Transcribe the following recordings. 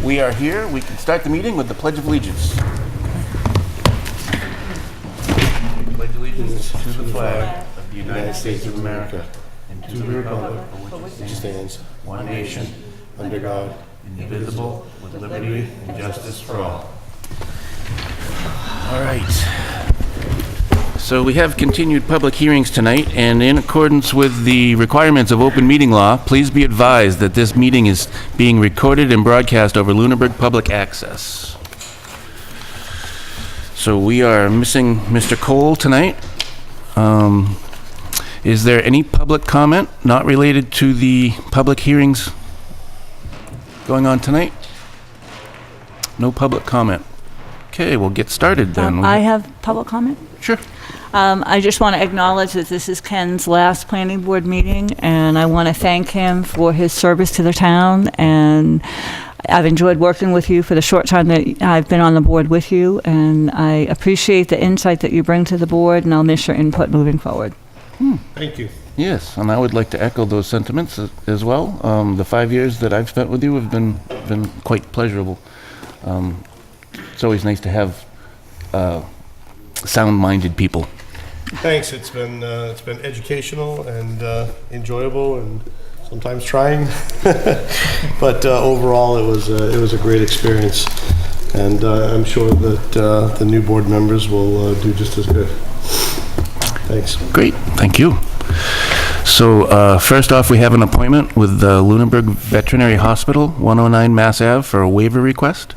We are here. We can start the meeting with the Pledge of Allegiance. Pledge allegiance to the flag of the United States of America and to the republic for which it stands, one nation, under God, indivisible, with liberty and justice for all. All right. So we have continued public hearings tonight, and in accordance with the requirements of open meeting law, please be advised that this meeting is being recorded and broadcast over Lunenburg Public Access. So we are missing Mr. Cole tonight. Is there any public comment not related to the public hearings going on tonight? No public comment. Okay, we'll get started then. I have public comment. Sure. I just want to acknowledge that this is Ken's last planning board meeting, and I want to thank him for his service to the town, and I've enjoyed working with you for the short time that I've been on the board with you, and I appreciate the insight that you bring to the board, and I'll miss your input moving forward. Thank you. Yes, and I would like to echo those sentiments as well. The 5 years that I've spent with you have been quite pleasurable. It's always nice to have sound-minded people. Thanks. It's been educational and enjoyable and sometimes trying, but overall it was a great experience, and I'm sure that the new board members will do just as good. Thanks. Great, thank you. So first off, we have an appointment with the Lunenburg Veterinary Hospital, 109 Mass Ave, for a waiver request.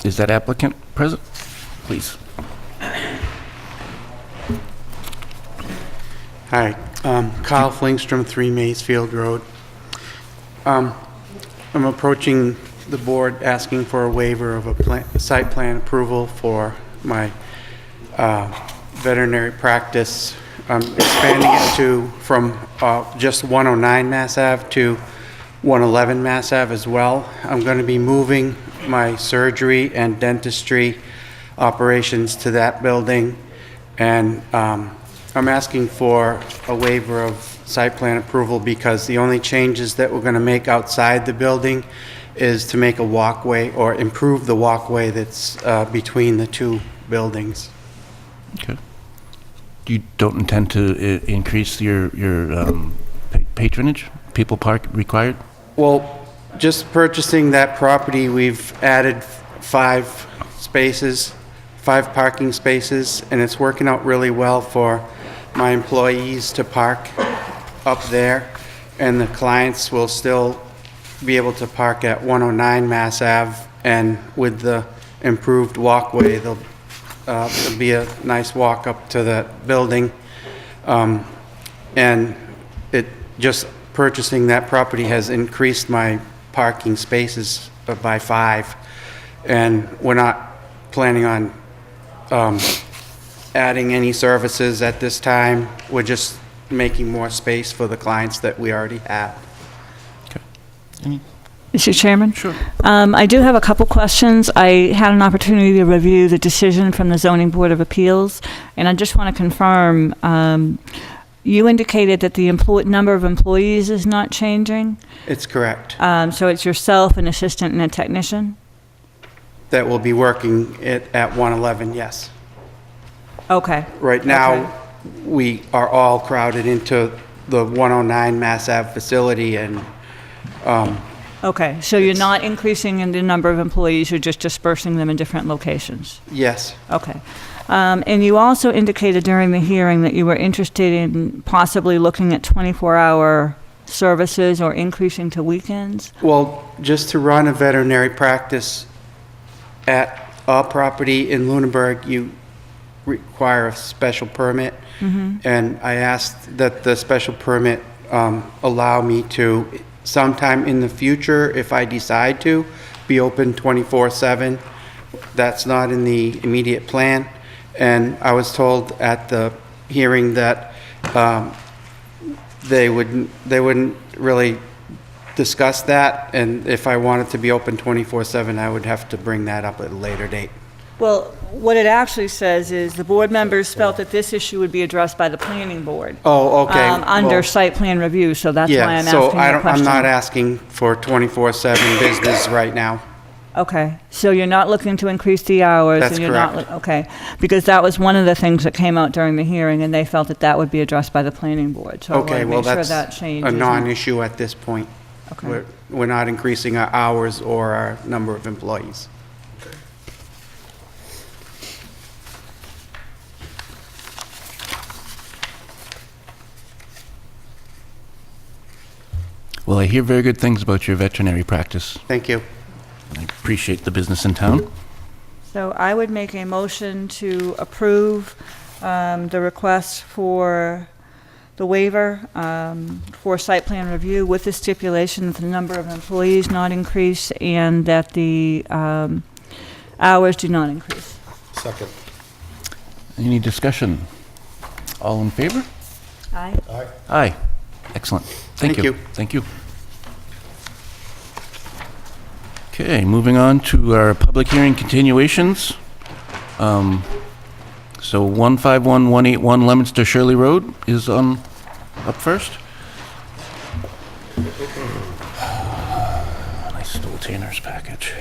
Is that applicant present? Please. Hi, Kyle Flingstrom, 3 Maysfield Road. I'm approaching the board asking for a waiver of a site plan approval for my veterinary practice. I'm expanding it from just 109 Mass Ave to 111 Mass Ave as well. I'm going to be moving my surgery and dentistry operations to that building, and I'm asking for a waiver of site plan approval because the only changes that we're going to make outside the building is to make a walkway or improve the walkway that's between the two buildings. Okay. You don't intend to increase your patronage? People park required? Well, just purchasing that property, we've added 5 parking spaces, and it's working out really well for my employees to park up there, and the clients will still be able to park at 109 Mass Ave, and with the improved walkway, there'll be a nice walk up to the building. And it just purchasing that property has increased my parking spaces by 5, and we're not planning on adding any services at this time. We're just making more space for the clients that we already have. Okay. Mr. Chairman? Sure. I do have a couple questions. I had an opportunity to review the decision from the Zoning Board of Appeals, and I just want to confirm, you indicated that the number of employees is not changing? It's correct. So it's yourself, an assistant, and a technician? That will be working at 111, yes. Okay. Right now, Okay. we are all crowded into the 109 Mass Ave facility, and Okay, so you're not increasing in the number of employees, you're just dispersing them in different locations? yes, Okay. And you also indicated during the hearing that you were interested in possibly looking at 24-hour services or increasing to weekends? well, just to run a veterinary practice at a property in Lunenburg, you require a special permit, and I asked that the special permit allow me to, sometime in the future, if I decide to, be open 24/7. That's not in the immediate plan, and I was told at the hearing that they wouldn't really discuss that, and if I wanted to be open 24/7, I would have to bring that up at a later date. Well, what it actually says is the board members felt that this issue would be addressed by the planning board. Oh, okay. Under Well, site plan review, so that's why Yeah, I'm so asking the question. I'm not asking for 24/7 business right now. Okay, so you're not looking to increase the hours? That's and you're not correct. Okay, because that was one of the things that came out during the hearing, and they felt that that would be addressed by the planning board. So I want Okay, to well, make sure that's that change a is non-issue at this point. Okay. We're not increasing our hours or our number of employees. Well, I hear very good things about your veterinary practice. Thank you. I appreciate the business in town. So I would make a motion to approve the request for the waiver for site plan review with the stipulation that the number of employees not increase and that the hours do not increase. Second. Any discussion? All in favor? Aye. Aye. Aye. Excellent. Thank Thank you. you. Thank you. Okay, moving on to our public hearing continuations. So 151181 Leominster Shirley Road is up first. I stole Tanner's package.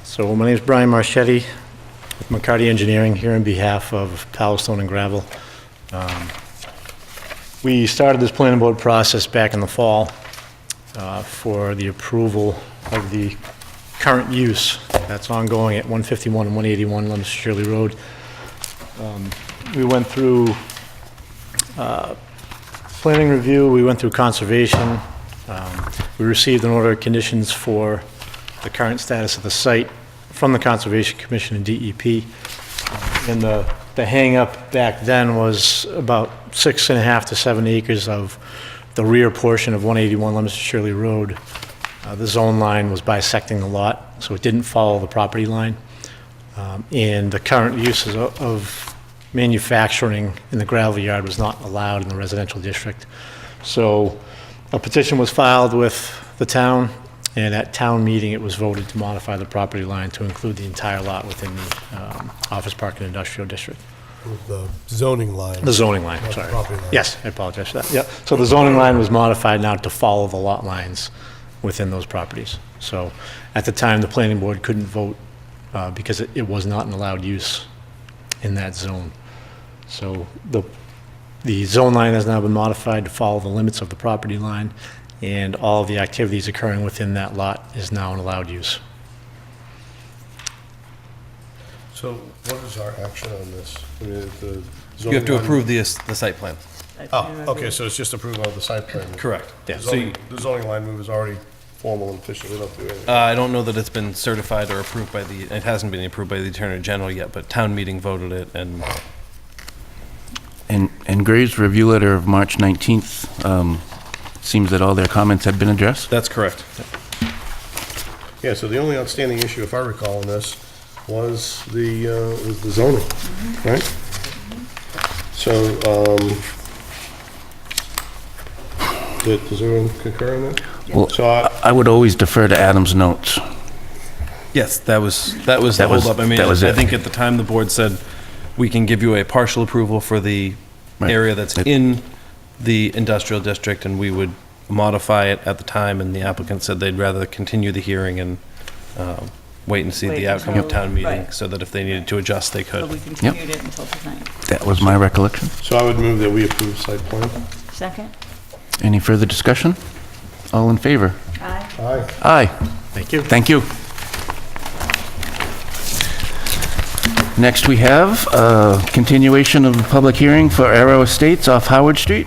So my name is Brian Marchetti with McCarty Engineering here on behalf of Powerstone and Gravel. We started this planning board process back in the fall for the approval of the current use that's ongoing at 151 and 181 Leominster Shirley Road. We went through planning review, we went through conservation. We received an order of conditions for the current status of the site from the Conservation Commission and DEP. And the hang-up back then was about 6.5 to 7 acres of the rear portion of 181 Leominster Shirley Road. The zone line was bisecting the lot, so it didn't follow the property line. And the current uses of manufacturing in the gravel yard was not allowed in the residential district. So a petition was filed with the town, and at town meeting, it was voted to modify the property line to include the entire lot within the Office Park and Industrial District. The zoning line. The zoning line, Not the sorry. property line. Yes, I apologize for that. Yep. So the zoning line was modified now to follow the lot lines within those properties. So at the time, the planning board couldn't vote because it was not an allowed use in that zone. So the zone line has now been modified to follow the limits of the property line, and all of the activities occurring within that lot is now an allowed use. So what is our action on this? I mean, the You zoning have to line- approve the site plan. Oh, okay, so it's just approval of the site plan. Correct. Yeah. The zoning line move is already formal and official, we don't do anything. I don't know that it's been certified or approved by it hasn't been approved by the Attorney General yet, but town meeting voted it, and And Gray's review letter of March 19th, seems that all their comments had been addressed. that's correct. Yeah, so the only outstanding issue, if I recall, in this was the zoning, right? So, does everyone concur on that? Well, So I would always defer to Adam's notes. Yes, that was the That was- holdup. I mean, that was I it. think at the time the board said, we can give you a partial approval for the Right. area that's in the industrial district, and we would modify it at the time, and the applicant said they'd rather continue the hearing and wait and see Wait the outcome of until- town meeting, right. so that if they needed to adjust, they So could. we continued it until tonight. That was my recollection. So I would move that we approve site plan. Second? Any further discussion? All in favor? Aye. Aye. Aye. Thank you. Thank you. Next, we have a continuation of the public hearing for Arrow Estates off Howard Street.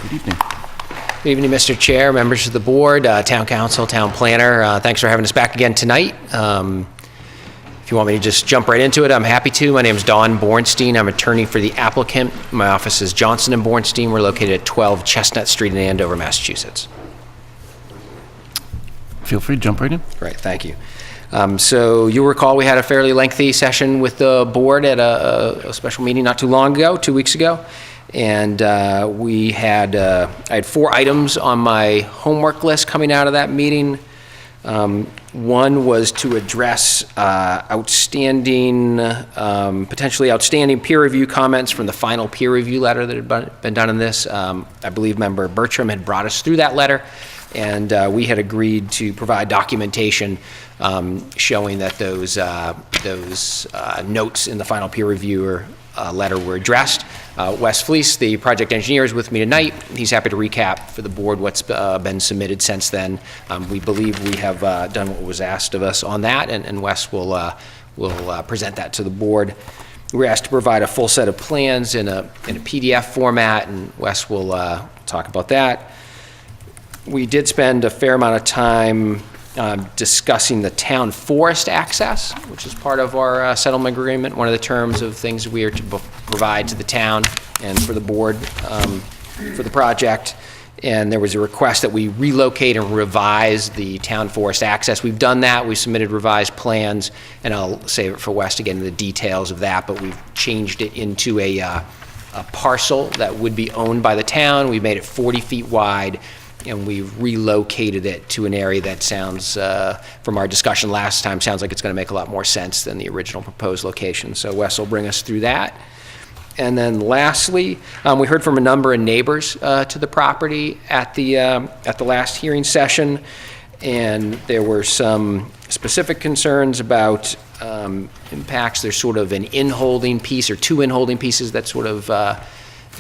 Good evening. Good evening, Mr. Chair, members of the board, town council, town planner. Thanks for having us back again tonight. If you want me to just jump right into it, I'm happy to. My name is Don Bornstein. I'm attorney for the applicant. My office is Johnson and Bornstein. We're located at 12 Chestnut Street in Andover, Massachusetts. Feel free to jump right in. Great, thank you. So you'll recall we had a fairly lengthy session with the board at a special meeting not too long ago, 2 weeks ago. And I had 4 items on my homework list coming out of that meeting. One was to address potentially outstanding peer review comments from the final peer review letter that had been done in this. I believe Member Bertram had brought us through that letter, and we had agreed to provide documentation showing that those notes in the final peer reviewer letter were addressed. Wes Fleece, the project engineer, is with me tonight. He's happy to recap for the board what's been submitted since then. We believe we have done what was asked of us on that, and Wes will present that to the board. We were asked to provide a full set of plans in a PDF format, and Wes will talk about that. We did spend a fair amount of time discussing the town forest access, which is part of our settlement agreement, one of the terms of things we are to provide to the town and for the board for the project. And there was a request that we relocate and revise the town forest access. We've done that. We submitted revised plans, and I'll save it for Wes to get into the details of that, but we've changed it into a parcel that would be owned by the town. We made it 40 feet wide, and we've relocated it to an area that sounds, from our discussion last time, sounds like it's going to make a lot more sense than the original proposed location. So Wes will bring us through that. And then lastly, we heard from a number of neighbors to the property at the last hearing session, and there were some specific concerns about impacts. There's sort of an in-holding piece or 2 in-holding pieces that sort of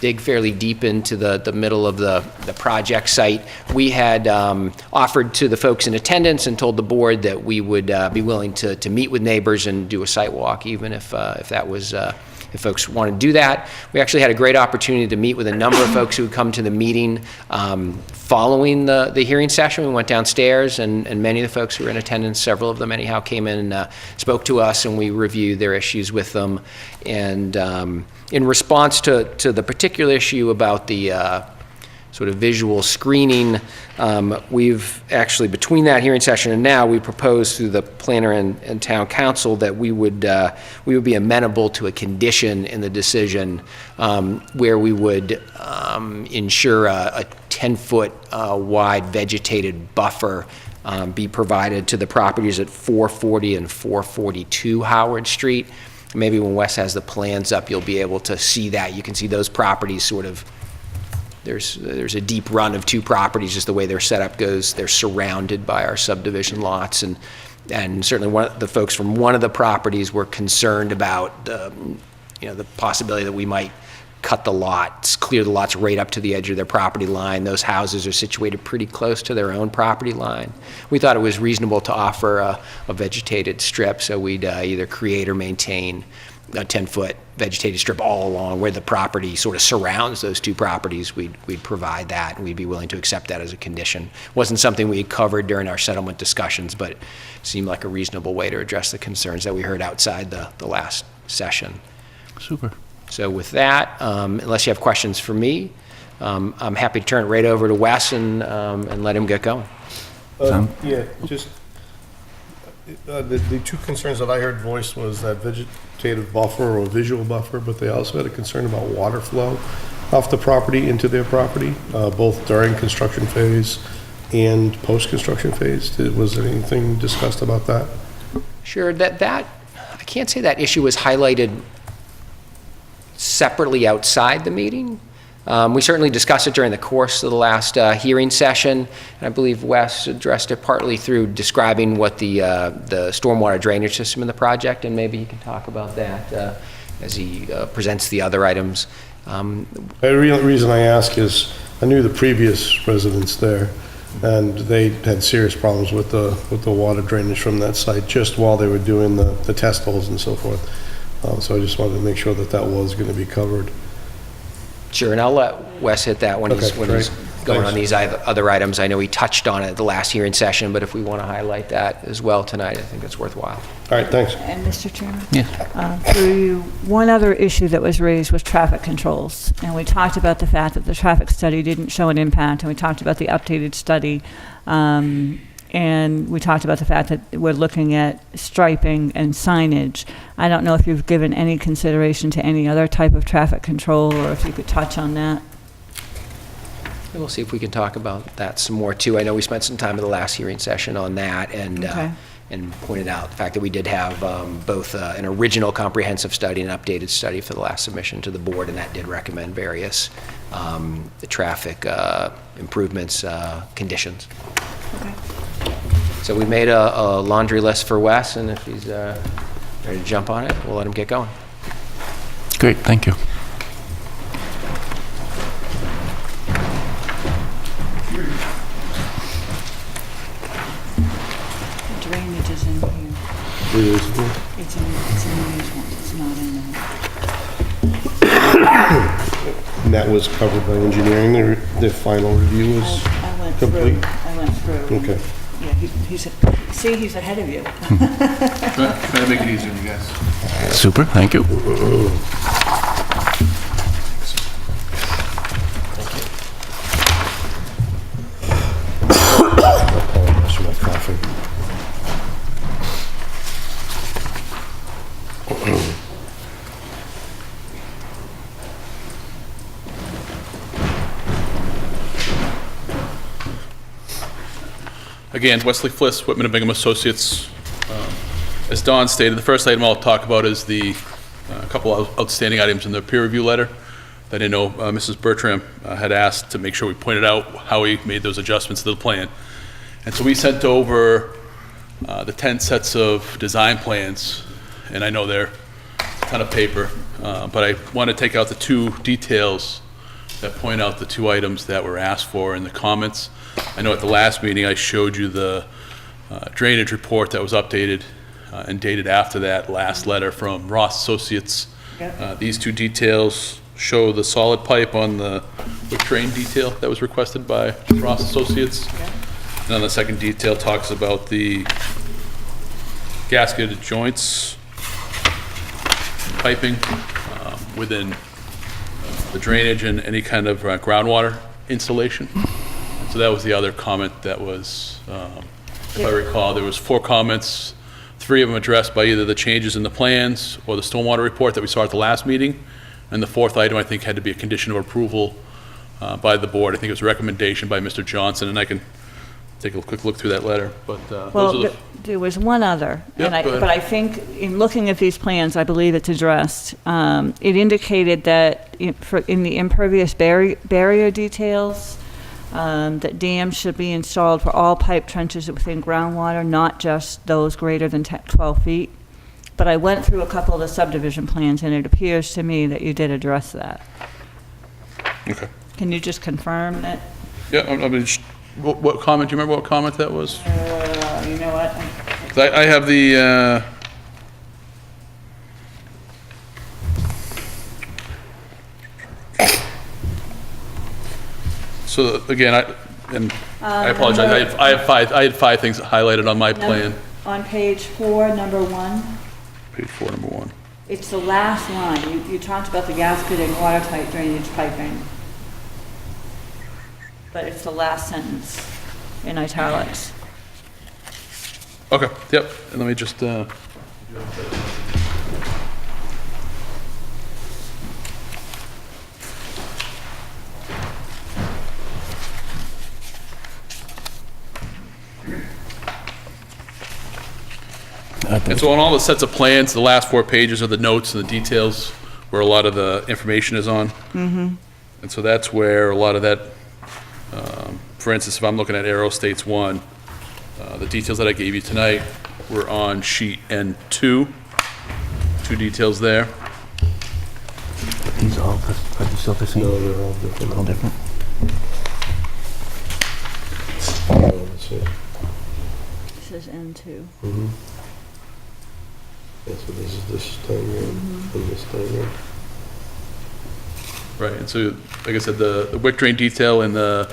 dig fairly deep into the middle of the project site. We had offered to the folks in attendance and told the board that we would be willing to meet with neighbors and do a site walk, even if that was if folks want to do that. We actually had a great opportunity to meet with a number of folks who would come to the meeting following the hearing session. We went downstairs, and many of the folks who were in attendance, several of them anyhow, came in and spoke to us, and we reviewed their issues with them. And in response to the particular issue about the sort of visual screening, we've actually, between that hearing session and now, we proposed through the planner and town council that we would be amenable to a condition in the decision where we would ensure a 10-foot wide vegetated buffer be provided to the properties at 440 and 442 Howard Street. Maybe when Wes has the plans up, you'll be able to see that. You can see those properties sort of, there's a deep run of 2 properties, just the way their setup goes. They're surrounded by our subdivision lots, and certainly the folks from one of the properties were concerned about the possibility that we might cut the lots, clear the lots right up to the edge of their property line. Those houses are situated pretty close to their own property line. We thought it was reasonable to offer a vegetated strip, so we'd either create or maintain a 10-foot vegetated strip all along where the property sort of surrounds those 2 properties. We'd provide that, and we'd be willing to accept that as a condition. Wasn't something we had covered during our settlement discussions, but it seemed like a reasonable way to address the concerns that we heard outside the last session. Super. So with that, unless you have questions for me, I'm happy to turn it right over to Wes and let him get going. Yeah, just, the 2 concerns that I heard voiced was that vegetative buffer or visual buffer, but they also had a concern about water flow off the property into their property, both during construction phase and post-construction phase. Was there anything discussed about that? Sure, I can't say that issue was highlighted separately outside the meeting. We certainly discussed it during the course of the last hearing session, and I believe Wes addressed it partly through describing what the stormwater drainage system in the project, and maybe he can talk about that as he presents the other items. The real reason I ask is I knew the previous residents there, and they had serious problems with the water drainage from that site just while they were doing the test holes and so forth. So I just wanted to make sure that was going to be covered. Sure, and I'll let Wes hit that when he's great. going Thanks. on these other items. I know he touched on it at the last hearing session, but if we want to highlight that as well tonight, I think it's worthwhile. All right, thanks. And Mr. Chairman? Yes. Through you, one other issue that was raised was traffic controls. And we talked about the fact that the traffic study didn't show an impact, and we talked about the updated study And we talked about the fact that we're looking at striping and signage. I don't know if you've given any consideration to any other type of traffic control, or if you could touch on that. And we'll see if we can talk about that some more, too. I know we spent some time at the last hearing session on that, Okay. and pointed out the fact that we did have both an original comprehensive study and an updated study for the last submission to the board, and that did recommend various the traffic improvements, conditions. Okay. So we made a laundry list for Wes, and if he's ready to jump on it, we'll let him get going. Great, thank you. Drainage is in here. It is, It's in these ones, it's not in them. and that was covered by engineering, the final review was I went through. complete? I went through. Okay. Yeah, he's ahead of you. Try to make it easier on you guys. Super, thank you. Apologize for my coughing. Again, Wesley Fliss, Whitman and Bingham Associates. As Don stated, the first item I'll talk about is the couple of outstanding items in the peer review letter that I know Mrs. Bertram had asked to make sure we pointed out how we made those adjustments to the plan. And so we sent over the 10 sets of design plans, and I know they're a ton of paper, but I want to take out the two details that point out the two items that were asked for in the comments. I know at the last meeting I showed you the drainage report that was updated and dated after that last letter from Ross Associates. Yep. These two details show the solid pipe on the wick drain detail that was requested by Ross Associates. And then the second detail talks about the gasketed joints, piping within the drainage and any kind of groundwater installation. So that was the other comment that was, if I recall, there was 4 comments, 3 of them addressed by either the changes in the plans or the stormwater report that we saw at the last meeting. And the 4th item, I think, had to be a condition of approval by the board. I think it was a recommendation by Mr. Johnson, and I can take a quick look through that letter, but those are Well, the... there was one other, Yep, go ahead. but I think in looking at these plans, I believe it's addressed. It indicated that in the impervious barrier details, that dams should be installed for all pipe trenches within groundwater, not just those greater than 12 feet. But I went through a couple of the subdivision plans, and it appears to me that you did address that. Okay. Can you just confirm that? Yeah, I mean, what comment, do you remember what comment that was? You know what? 'Cause I have the, so again, I apologize, I had 5 things highlighted on my plan. On page 4, number 1. Page 4, number 1. It's the last line. You talked about the gasket and watertight drainage piping. But it's the last sentence in italics. Okay, yep, and let me just, and so on all the sets of plans, the last 4 pages are the notes and the details where a lot of the information is on. And so that's where a lot of that, for instance, if I'm looking at Aero States 1, the details that I gave you tonight were on sheet N2, 2 details there. These all, are these still the same? No, they're all different. All different? Oh, let's see. This is N2. Yeah, so this is this diagram and this diagram. Right, and so, like I said, the wick drain detail and the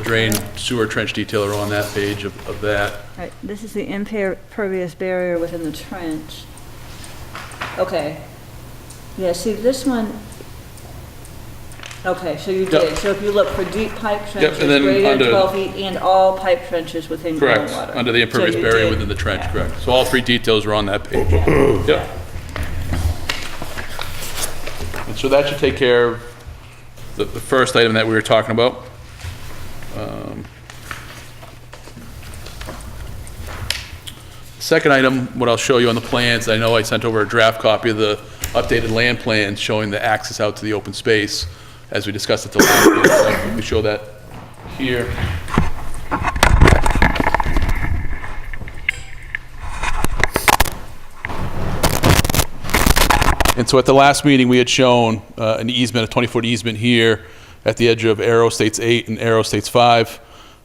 drain sewer trench detail are on that page of that. Right, this is the impervious barrier within the trench. Okay. Yeah, see, this one, Okay, so you Yep. did. So if you look for deep pipe trenches and then greater than under- 12 feet and all pipe trenches within Correct, groundwater. under the impervious So you barrier did. within the trench, Yeah. correct. So all three details are on that page. Yep. And so that should take care of the first item that we were talking about. Second item, what I'll show you on the plans, I know I sent over a draft copy of the updated land plans showing the access out to the open space, as we discussed at the last meeting. So we show that here. And so at the last meeting, we had shown an easement, a 20-foot easement here at the edge of Aero Estates 8 and Aero Estates 5.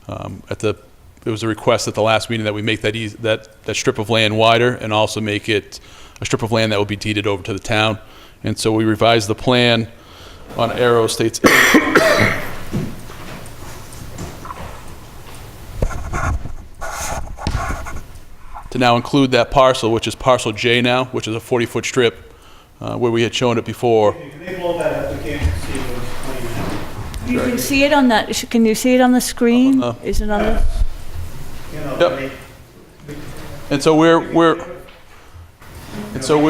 There was a request at the last meeting that we make that strip of land wider and also make it a strip of land that will be deeded over to the town. And so we revised the plan on Aero Estates 8. To now include that parcel, which is parcel J now, which is a 40-foot strip, where we had shown it before. Can they blow that up? We can't see what's You can see it on that, can you see it on the screen? Is it on the? Yep. And so where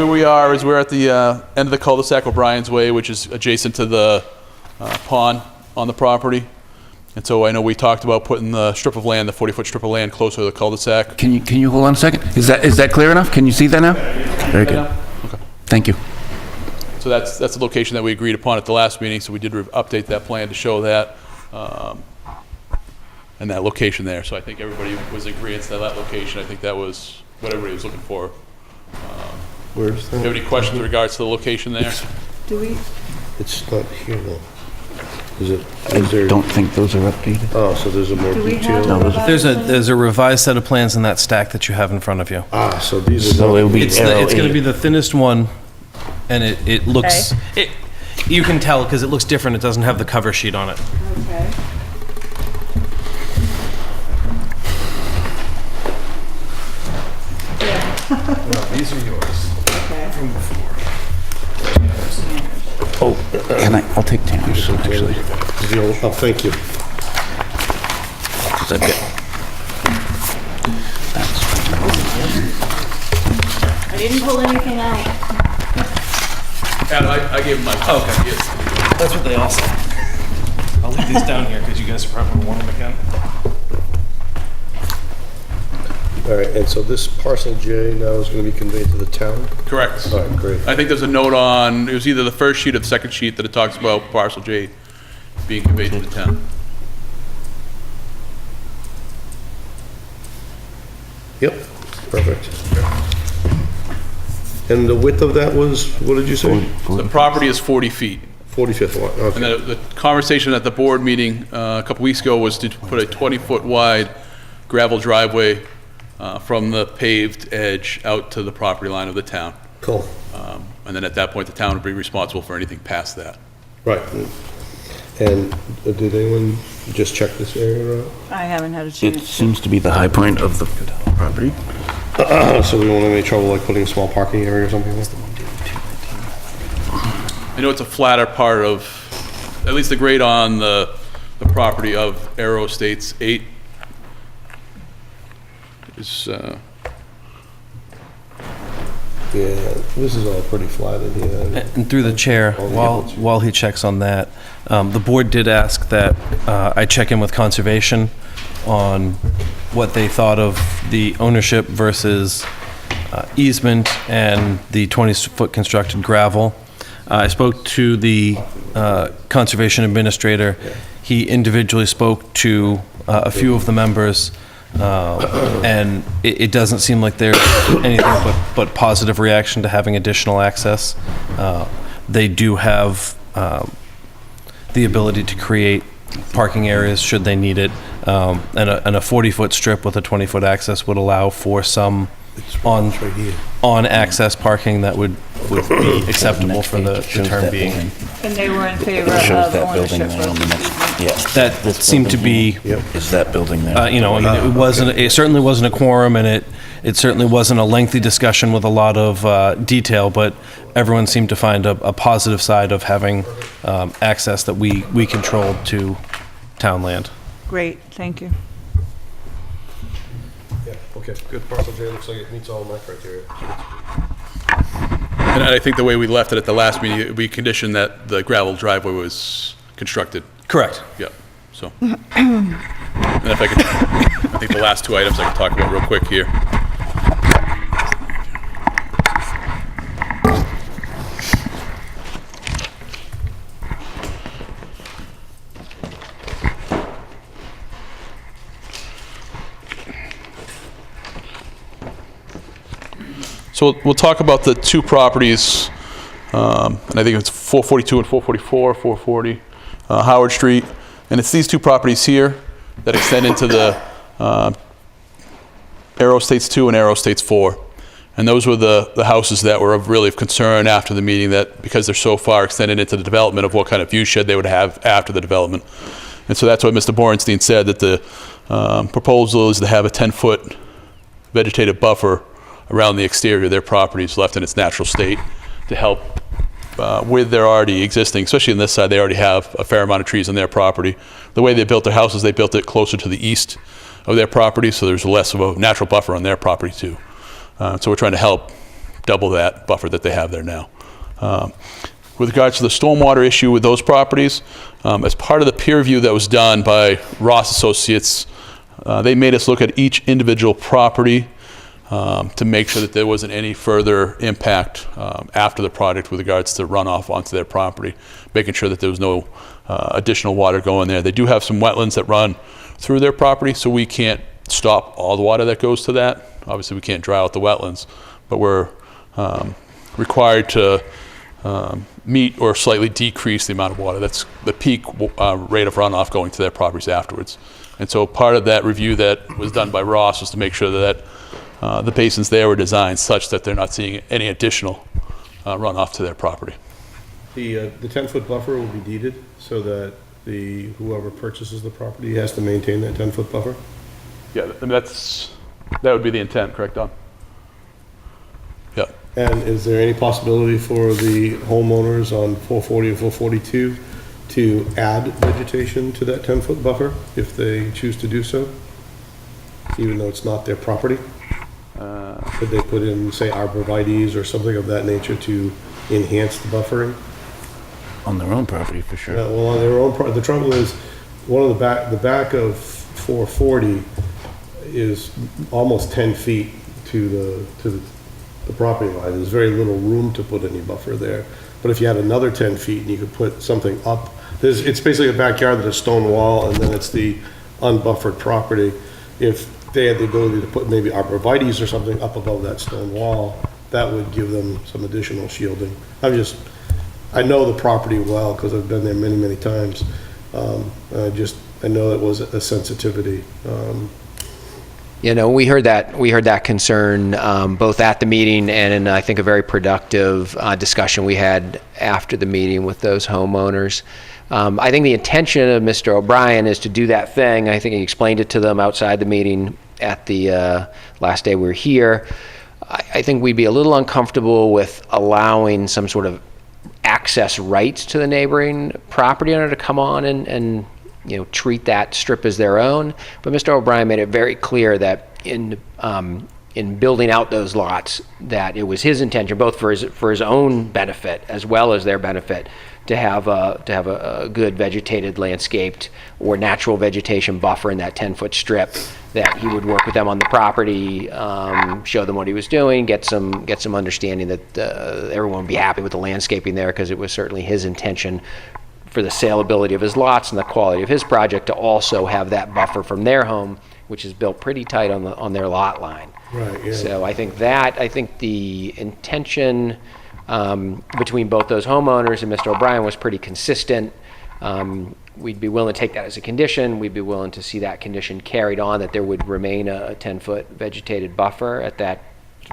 we are is we're at the end of the cul-de-sac O'Brien's Way, which is adjacent to the pond on the property. And so I know we talked about putting the strip of land, the 40-foot strip of land, closer to the cul-de-sac. Can you hold on a second? Is that clear enough? Can you see that now? Very good. Okay. Thank you. So that's the location that we agreed upon at the last meeting, so we did update that plan to show that, and that location there. So I think everybody was in agreement to that location. I think that was what everybody was looking for. Where's Do you have that? any questions in regards to the location there? Do we? It's not here though. Is there? Don't think those are updated. Oh, so there's a more Do we have detailed. a revised plan? There's a revised set of plans in that stack that you have in front of you. Ah, so these are. So it'll be It's going to Arrow be the thinnest one, and it looks, you can tell because it looks different. It doesn't have the cover sheet on it. Okay. These are yours. Okay. I'll take Tanner's, actually. Oh, thank you. 'Cause I've got- I didn't pull anything out. Adam, I gave him my. Okay. Yes. That's what they all say. I'll leave these down here because you guys probably want them again. All right, and so this parcel J now is going to be conveyed to the town? Correct. All right, great. I think there's a note on, it was either the first sheet or the second sheet that it talks about parcel J being conveyed to the town. Yep, perfect. And the width of that was, what did you say? The property is 40 feet. 45th lot, And okay. the conversation at the board meeting a couple weeks ago was to put a 20-foot wide gravel driveway from the paved edge out to the property line of the town. Cool, And then at that point, the town would be responsible for anything past that. right. And did anyone just check this area out? I haven't had a It chance. seems to be the high point of the property. So we won't have any trouble like putting a small parking area or something like that? I know it's a flatter part of, at least the grade on the property of Aero Estates 8 is, Yeah, this is all pretty flat in here. And through the chair, while he checks on that, the board did ask that I check in with conservation on what they thought of the ownership versus easement and the 20-foot constructed gravel. I spoke to the conservation administrator. He individually spoke to a few of the members, and it doesn't seem like there's anything but positive reaction to having additional access. They do have the ability to create parking areas should they need it, and a 40-foot strip with a 20-foot access would allow for some on, on access parking that would be acceptable for the term being. And they were in favor Shows of that building ownership there on the of next, yeah. That This seemed to building be, there. Is that building there? you know, I mean, it certainly wasn't a quorum, and it certainly wasn't a lengthy discussion with a lot of detail, but everyone seemed to find a positive side of having access that we controlled to town land. Great, thank you. Yeah, okay, good. Parcel J looks like it meets all my criteria. And I think the way we left it at the last meeting, we conditioned that the gravel driveway was constructed. Correct. Yeah, so. And if I could, I think the last two items I can talk about real quick here. So we'll talk about the two properties, and I think it's 442 and 444, 440 Howard Street. And it's these two properties here that extend into the Aero Estates 2 and Aero Estates 4. And those were the houses that were really of concern after the meeting, that because they're so far extended into the development, of what kind of view shed they would have after the development. And so that's what Mr. Borenstein said, that the proposal is to have a 10-foot vegetative buffer around the exterior of their properties left in its natural state to help with their already existing, especially on this side, they already have a fair amount of trees on their property. The way they built their houses, they built it closer to the east of their property, so there's less of a natural buffer on their property too. So we're trying to help double that buffer that they have there now. With regards to the stormwater issue with those properties, as part of the peer review that was done by Ross Associates, they made us look at each individual property to make sure that there wasn't any further impact after the project with regards to runoff onto their property, making sure that there was no additional water going there. They do have some wetlands that run through their property, so we can't stop all the water that goes to that. Obviously, we can't dry out the wetlands, but we're required to meet or slightly decrease the amount of water. That's the peak rate of runoff going to their properties afterwards. And so part of that review that was done by Ross was to make sure that the basins there were designed such that they're not seeing any additional runoff to their property. The 10-foot buffer will be deeded so that whoever purchases the property has to maintain that 10-foot buffer? Yeah, I mean, that would be the intent, correct, Don? Yeah. And is there any possibility for the homeowners on 440 and 442 to add vegetation to that 10-foot buffer if they choose to do so, even though it's not their property? Could they put in, say, arborvitaes or something of that nature to enhance the buffering? On their own property, for sure. Well, on their own, the trouble is, the back of 440 is almost 10 feet to the property line. There's very little room to put any buffer there. But if you had another 10 feet and you could put something up, it's basically a backyard with a stone wall, and then it's the unbuffered property. If they had the ability to put maybe arborvitaes or something up above that stone wall, that would give them some additional shielding. I know the property well because I've been there many, many times. I know it was a sensitivity. You know, we heard that concern both at the meeting and in, I think, a very productive discussion we had after the meeting with those homeowners. I think the intention of Mr. O'Brien is to do that thing. I think he explained it to them outside the meeting at the last day we were here. I think we'd be a little uncomfortable with allowing some sort of access rights to the neighboring property owner to come on and you know, treat that strip as their own. But Mr. O'Brien made it very clear that in building out those lots, that it was his intention, both for his own benefit as well as their benefit, to have a good vegetated, landscaped, or natural vegetation buffer in that 10-foot strip. That he would work with them on the property, show them what he was doing, get some understanding that everyone would be happy with the landscaping there, because it was certainly his intention for the saleability of his lots and the quality of his project to also have that buffer from their home, which is built pretty tight on their lot line. Right, yeah. So I think the intention between both those homeowners and Mr. O'Brien was pretty consistent. We'd be willing to take that as a condition. We'd be willing to see that condition carried on, that there would remain a 10-foot vegetated buffer at that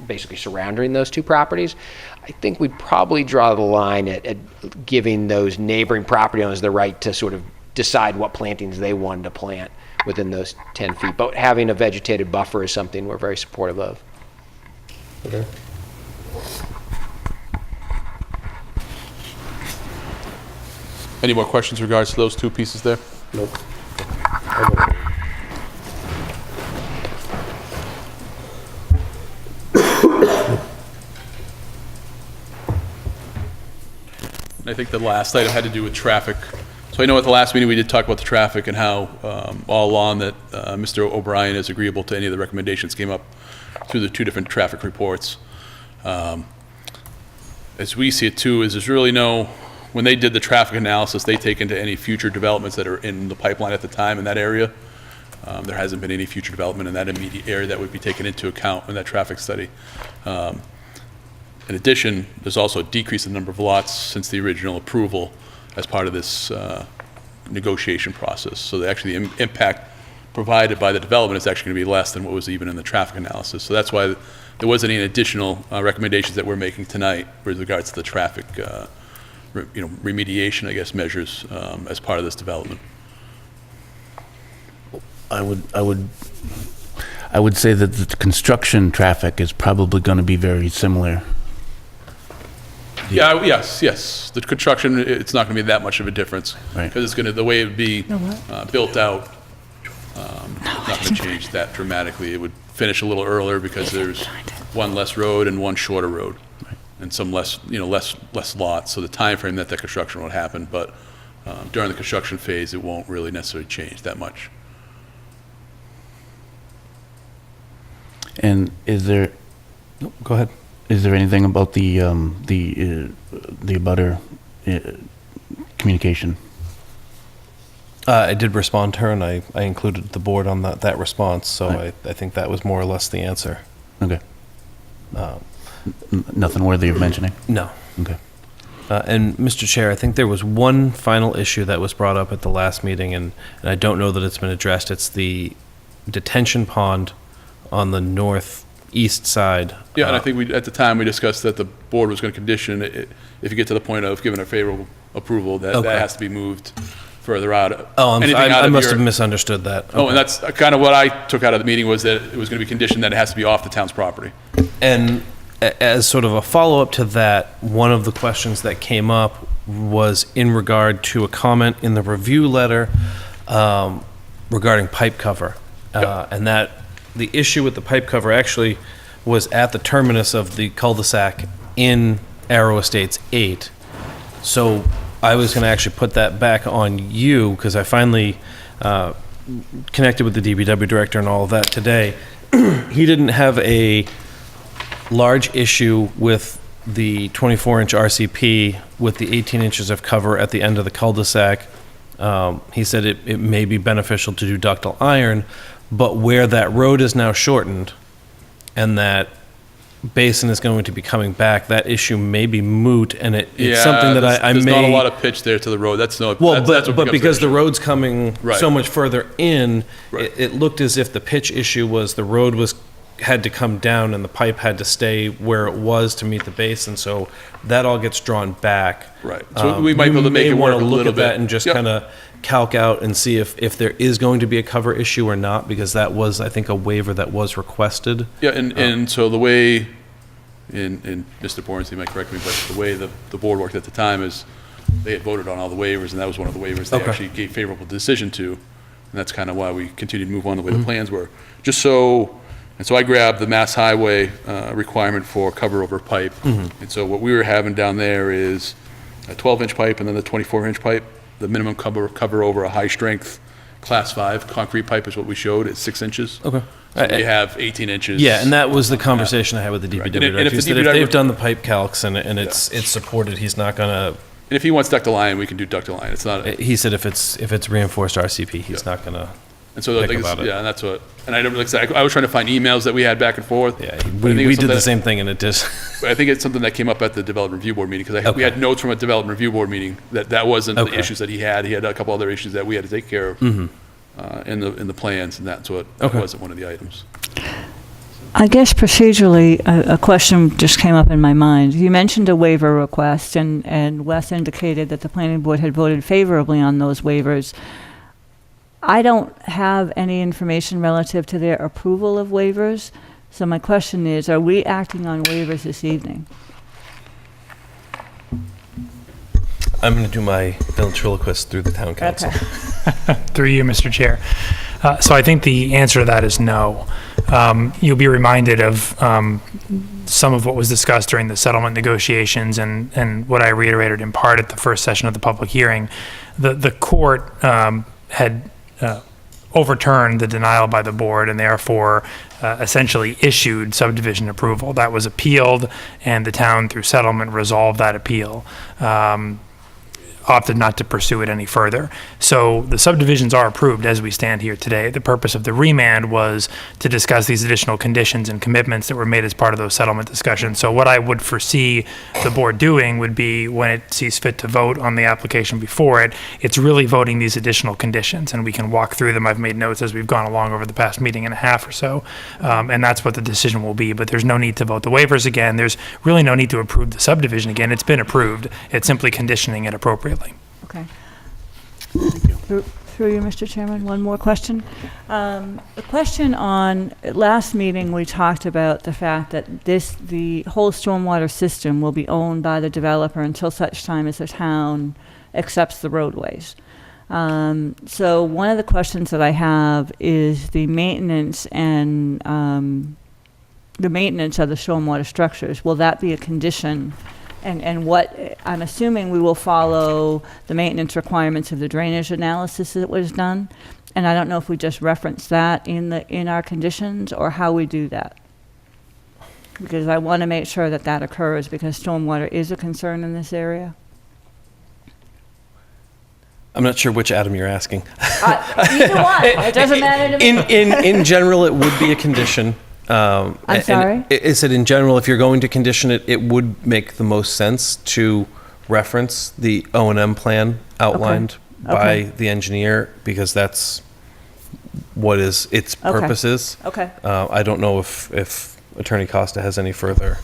basically surrounding those two properties. I think we'd probably draw the line at giving those neighboring property owners the right to sort of decide what plantings they wanted to plant within those 10 feet. But having a vegetated buffer is something we're very supportive of. Okay. Any more questions in regards to those two pieces there? Nope. And I think the last item had to do with traffic. So I know at the last meeting, we did talk about the traffic and how all along that Mr. O'Brien is agreeable to any of the recommendations came up through the two different traffic reports. As we see it too, is there's really no, when they did the traffic analysis, they take into any future developments that are in the pipeline at the time in that area. There hasn't been any future development in that immediate area that would be taken into account in that traffic study. In addition, there's also a decrease in the number of lots since the original approval as part of this negotiation process. So actually the impact provided by the development is actually going to be less than what was even in the traffic analysis. So that's why there wasn't any additional recommendations that we're making tonight with regards to the traffic remediation, I guess, measures as part of this development. I would say that the construction traffic is probably going to be very similar. Yeah, yes. The construction, it's not going to be that much of a difference. Right. Because it's going to, the way it would be built out, not going to change that dramatically. It would finish a little earlier because there's one less road and one shorter road. And some less lots. So the time frame that construction would happen, but during the construction phase, it won't really necessarily change that much. And is there, Go ahead. is there anything about the abutter communication? I did respond to her, and I included the board on that response, so Right. I think that was more or less the answer. Okay. Nothing worthy of mentioning? No. Okay. And Mr. Chair, I think there was one final issue that was brought up at the last meeting, and I don't know that it's been addressed. It's the detention pond on the northeast side. Yeah, and I think at the time, we discussed that the board was going to condition, if you get to the point of giving a favorable approval, that Okay. has to be moved further out. Oh, Anything out I of must your- have misunderstood that. Oh, Okay. and that's kind of what I took out of the meeting, was that it was going to be conditioned that it has to be off the town's property. And as sort of a follow-up to that, one of the questions that came up was in regard to a comment in the review letter regarding pipe cover. And that the issue with the pipe cover actually was at the terminus of the cul-de-sac in Arrow Estates 8. So I was going to actually put that back on you, because I finally connected with the DPW director and all of that today. He didn't have a large issue with the 24-inch RCP with the 18 inches of cover at the end of the cul-de-sac. He said it may be beneficial to do ductile iron, but where that road is now shortened and that basin is going to be coming back, that issue may be moot, and it's something that I may... There's not a lot of pitch there to the road. That's no... Well, that's what but becomes because the the road's coming Right. so much further in, Right. it looked as if the pitch issue was the road had to come down and the pipe had to stay where it was to meet the basin, so that all gets drawn back. Right. So we might be able to make it work a You may want to look little at that bit. and just Yep. kind of calc out and see if there is going to be a cover issue or not, because that was, I think, a waiver that was requested. Yeah, and so the way, and Mr. Bornstein might correct me, but the way the board worked at the time is they had voted on all the waivers, and that was one of the waivers they Okay. actually gave favorable decision to. And that's kind of why we continued to move on the way the plans were. Just so, and so I grabbed the Mass Highway requirement for cover over pipe. And so what we were having down there is a 12-inch pipe and then the 24-inch pipe. The minimum cover over a high-strength Class 5 concrete pipe is what we showed at 6 inches. Okay. So we have 18 inches. Yeah, and that was the conversation I had with the Right. DPW And if director. the He said if DPW they've done the pipe calcs and it's supported, he's not gonna, And if he wants ductile iron, we can do ductile iron. It's not, he said if it's reinforced RCP, he's not gonna, and so, think like, about it. yeah, and that's what, and I don't, like I said, I was trying to find emails that we had back and forth. yeah, but I think we it's did the something- same thing and it just, I think it's something that came up at the development review board meeting, because we Okay. had notes from a development review board meeting that wasn't the Okay. issues that he had. He had a couple other issues that we had to take care of in the plans, and that's what, that Okay. wasn't one of the items. I guess procedurally, a question just came up in my mind. You mentioned a waiver request, and Wes indicated that the planning board had voted favorably on those waivers. I don't have any information relative to their approval of waivers, so my question is, are we acting on waivers this evening? I'm going to do my ventriloquist through the town council. Through you, Mr. Chair. So I think the answer to that is no. You'll be reminded of some of what was discussed during the settlement negotiations and what I reiterated in part at the first session of the public hearing. The court had overturned the denial by the board and therefore essentially issued subdivision approval. That was appealed, and the town, through settlement, resolved that appeal. Opted not to pursue it any further. So the subdivisions are approved as we stand here today. The purpose of the remand was to discuss these additional conditions and commitments that were made as part of those settlement discussions. So what I would foresee the board doing would be, when it sees fit to vote on the application before it, it's really voting these additional conditions, and we can walk through them. I've made notes as we've gone along over the past meeting and a half or so, and that's what the decision will be. But there's no need to vote the waivers again. There's really no need to approve the subdivision again. It's been approved. It's simply conditioning it appropriately. Okay. Through you, Mr. Chairman, one more question. A question on, last meeting, we talked about the fact that the whole stormwater system will be owned by the developer until such time as the town accepts the roadways. So one of the questions that I have is the maintenance and the maintenance of the stormwater structures. Will that be a condition? And what, I'm assuming we will follow the maintenance requirements of the drainage analysis that was done. And I don't know if we just reference that in our conditions or how we do that. Because I want to make sure that that occurs, because stormwater is a concern in this area. I'm not sure which Adam you're asking. Either one, it doesn't matter to me. In general, it would be a condition. I'm sorry? Is it in general, if you're going to condition it, it would make the most sense to reference the O&M plan outlined by the engineer, because that's what is its purposes. Okay. I don't know if Attorney Costa has any further.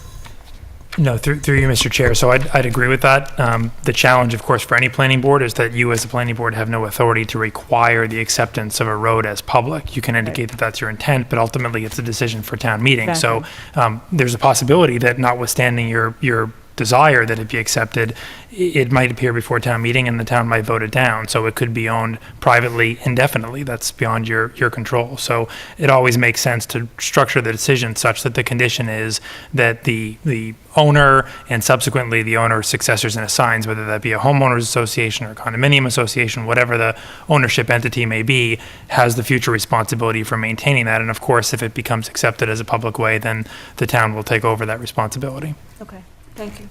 No, through you, Mr. Chair. So I'd agree with that. The challenge, of course, for any planning board is that you as a planning board have no authority to require the acceptance of a road as public. You can indicate that that's your intent, but ultimately it's a decision for town meeting. Exactly. So there's a possibility that, notwithstanding your desire that it be accepted, it might appear before town meeting and the town might vote it down. So it could be owned privately indefinitely. That's beyond your control. So it always makes sense to structure the decision such that the condition is that the owner and subsequently the owner's successors and assigns, whether that be a homeowners association or a condominium association, whatever the ownership entity may be, has the future responsibility for maintaining that. And of course, if it becomes accepted as a public way, then the town will take over that responsibility. Okay, thank you.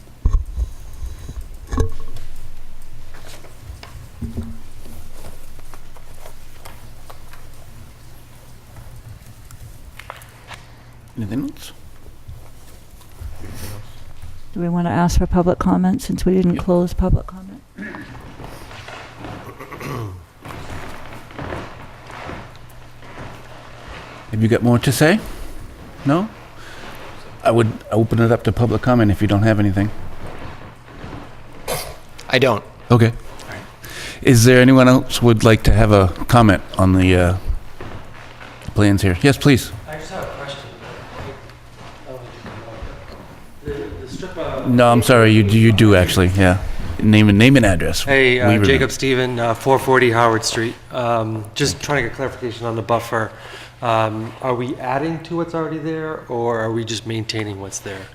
Anything else? Do we want to ask for public comment since we didn't close public comment? Have you got more to say? No? I would open it up to public comment if you don't have anything. I don't. Okay. Is there anyone else who would like to have a comment on the plans here? Yes, please. I just have a question. The strip of... No, I'm sorry, you do actually, yeah. Name and address. Hey, We remember. Jacob Steven, 440 Howard Street. Just trying to get clarification on the buffer. Are we adding to what's already there, or are we just maintaining what's there?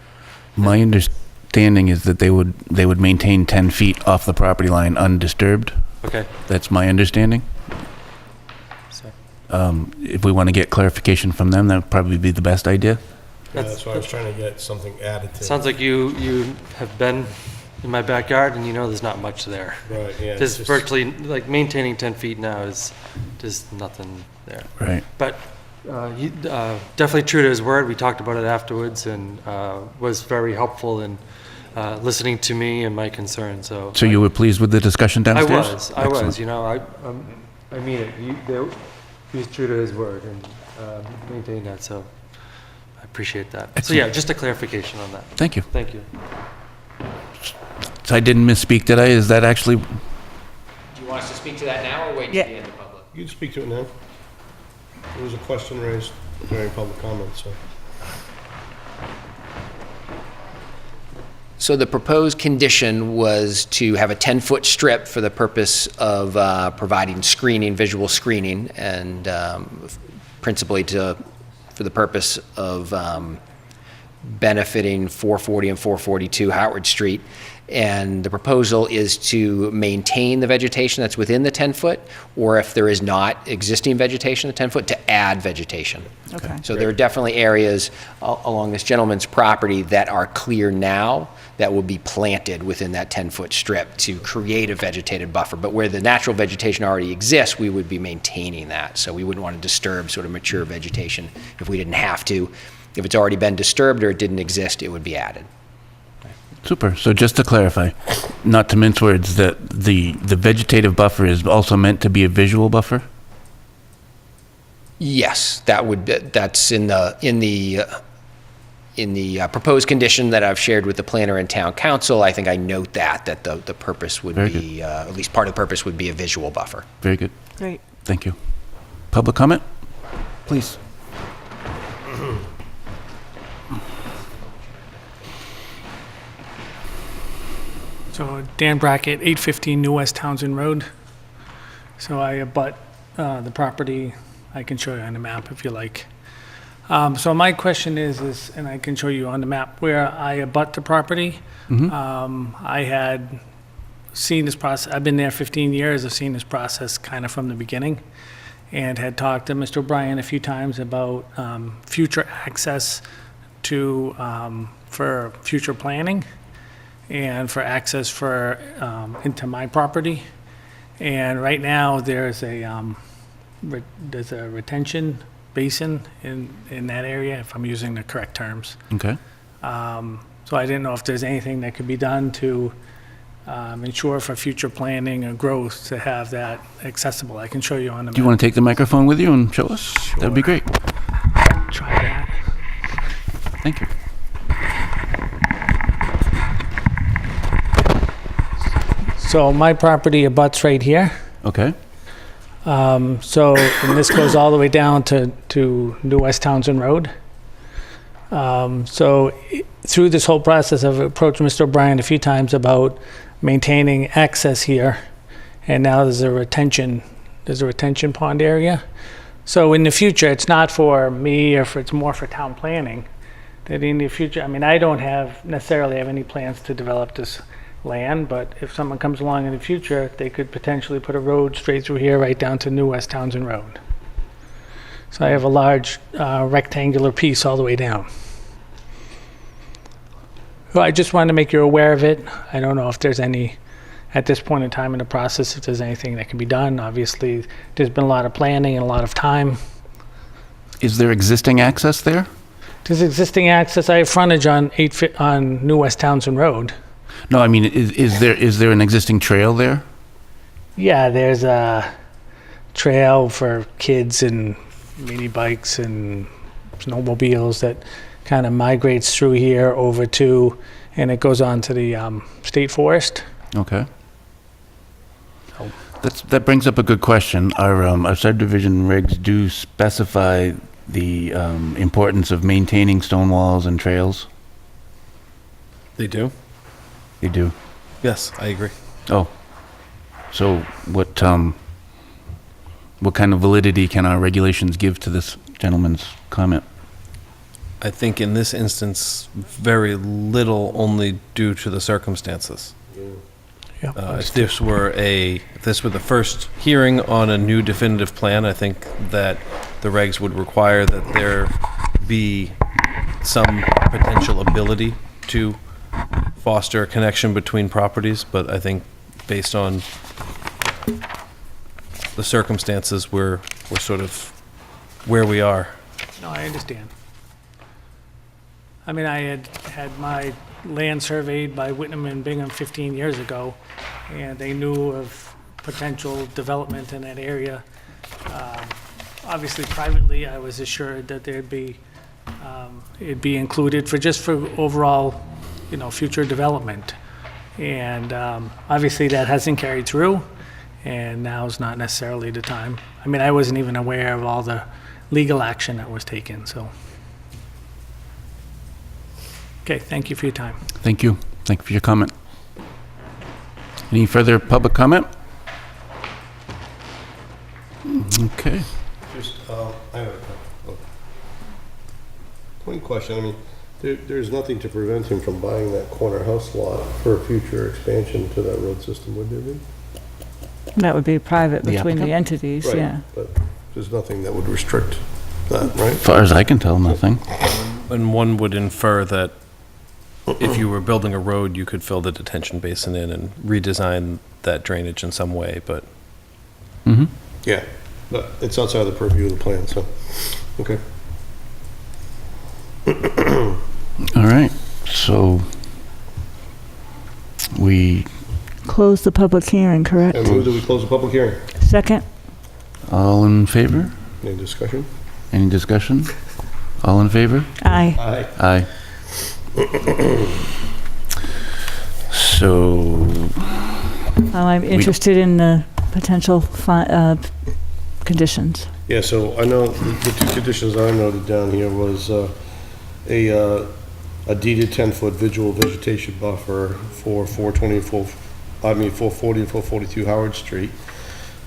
My understanding is that they would maintain 10 feet off the property line undisturbed. Okay. That's my understanding. So, If we want to get clarification from them, that would probably be the best idea. Yeah, that's why I was trying to get something added to. sounds like you have been in my backyard, and you know there's not much there. Right, yeah. There's just- virtually, like, maintaining 10 feet now is just nothing there. Right. But he definitely true to his word. We talked about it afterwards, and was very helpful in listening to me and my concerns. So So you were pleased with the discussion I downstairs? was. Excellent. You know, I mean it. He was true to his word and maintained that. So I appreciate that. So yeah, just a clarification on that. Thank you. Thank you. So I didn't misspeak, did I? Is that actually, Do you want us to speak to that now, or wait Yeah. to the end of public? You can speak to it now. There was a question raised during public comment, so. So the proposed condition was to have a 10-foot strip for the purpose of providing screening, visual screening, and principally for the purpose of benefiting 440 and 442 Howard Street. And the proposal is to maintain the vegetation that's within the 10-foot, or if there is not existing vegetation in the 10-foot, to add vegetation. Okay. So there are definitely areas along this gentleman's property that are clear now that will be planted within that 10-foot strip to create a vegetated buffer. But where the natural vegetation already exists, we would be maintaining that. So we wouldn't want to disturb sort of mature vegetation if we didn't have to. If it's already been disturbed or it didn't exist, it would be added. super. So just to clarify, not to mince words, that the vegetative buffer is also meant to be a visual buffer? Yes, that's in the proposed condition that I've shared with the planner and town council. I think I note that the purpose would Very be, at least part of the purpose would be a visual buffer. Very good. Great. Thank you. Public comment? Please. So Dan Brackett, 815 New West Townsend Road. So I abut the property. I can show you on the map if you like. So my question is, and I can show you on the map where I abut the property. I had seen this process. I've been there 15 years. I've seen this process kind of from the beginning, and had talked to Mr. O'Brien a few times about future access to for future planning and for access for into my property. And right now there's a retention basin in that area, if I'm using the correct terms. Okay. So I didn't know if there's anything that could be done to ensure for future planning or growth to have that accessible. I can show you on the map. Do you want to take the microphone with you and show us? That would be great. Try that. Thank you. So my property abuts right here. Okay. And this goes all the way down to New West Townsend Road. Through this whole process, I've approached Mr. O'Brien a few times about maintaining access here, and now there's a retention pond area. So in the future, it's not for me, or it's more for town planning. That in the future, I mean, I don't necessarily have any plans to develop this land, but if someone comes along in the future, they could potentially put a road straight through here right down to New West Townsend Road. So I have a large rectangular piece all the way down. So I just wanted to make you aware of it. I don't know if there's any, at this point in time in the process, if there's anything that can be done. Obviously, there's been a lot of planning and a lot of time. Is there existing access there? There's existing access. I have frontage on New West Townsend Road. No, I mean, is there an existing trail there? Yeah, there's a trail for kids and mini bikes and snowmobiles that kind of migrates through here over to, and it goes on to the state forest. Okay. That brings up a good question. Our subdivision regs do specify the importance of maintaining stone walls and trails. They do? They do. Yes, I agree. Oh, so what kind of validity can our regulations give to this gentleman's comment? I think in this instance, very little, only due to the circumstances. Yeah. If this were the first hearing on a new definitive plan, I think that the regs would require that there be some potential ability to foster a connection between properties, but I think based on the circumstances, we're sort of where we are. No, I understand. I mean, I had my land surveyed by Whitnam and Bingham 15 years ago, and they knew of potential development in that area. Obviously, privately, I was assured that there'd be it'd be included for overall, future development. And obviously that hasn't carried through, and now's not necessarily the time. I mean, I wasn't even aware of all the legal action that was taken, so. Okay, thank you for your time. Thank you. Thank you for your comment. Any further public comment? Okay. Just, I have a point question. I mean, there's nothing to prevent him from buying that corner house lot for a future expansion to that road system, would there be? That would be private The between the applicant? entities, Right, yeah. but there's nothing that would restrict that, right? As far as I can tell, nothing. And one would infer that if you were building a road, you could fill the detention basin in and redesign that drainage in some way, but Mm-hmm. Yeah, but it's outside the purview of the plan, so, okay. All right. So we, Close the public hearing, correct? And move that we close the public hearing. Second? all in favor? Any discussion? Any discussion? All in favor? Aye. Aye. Aye. So, I'm interested in the potential conditions. Yeah, so I know the two conditions I noted down here was a deeded 10-foot visual vegetation buffer for 440 and 442 Howard Street.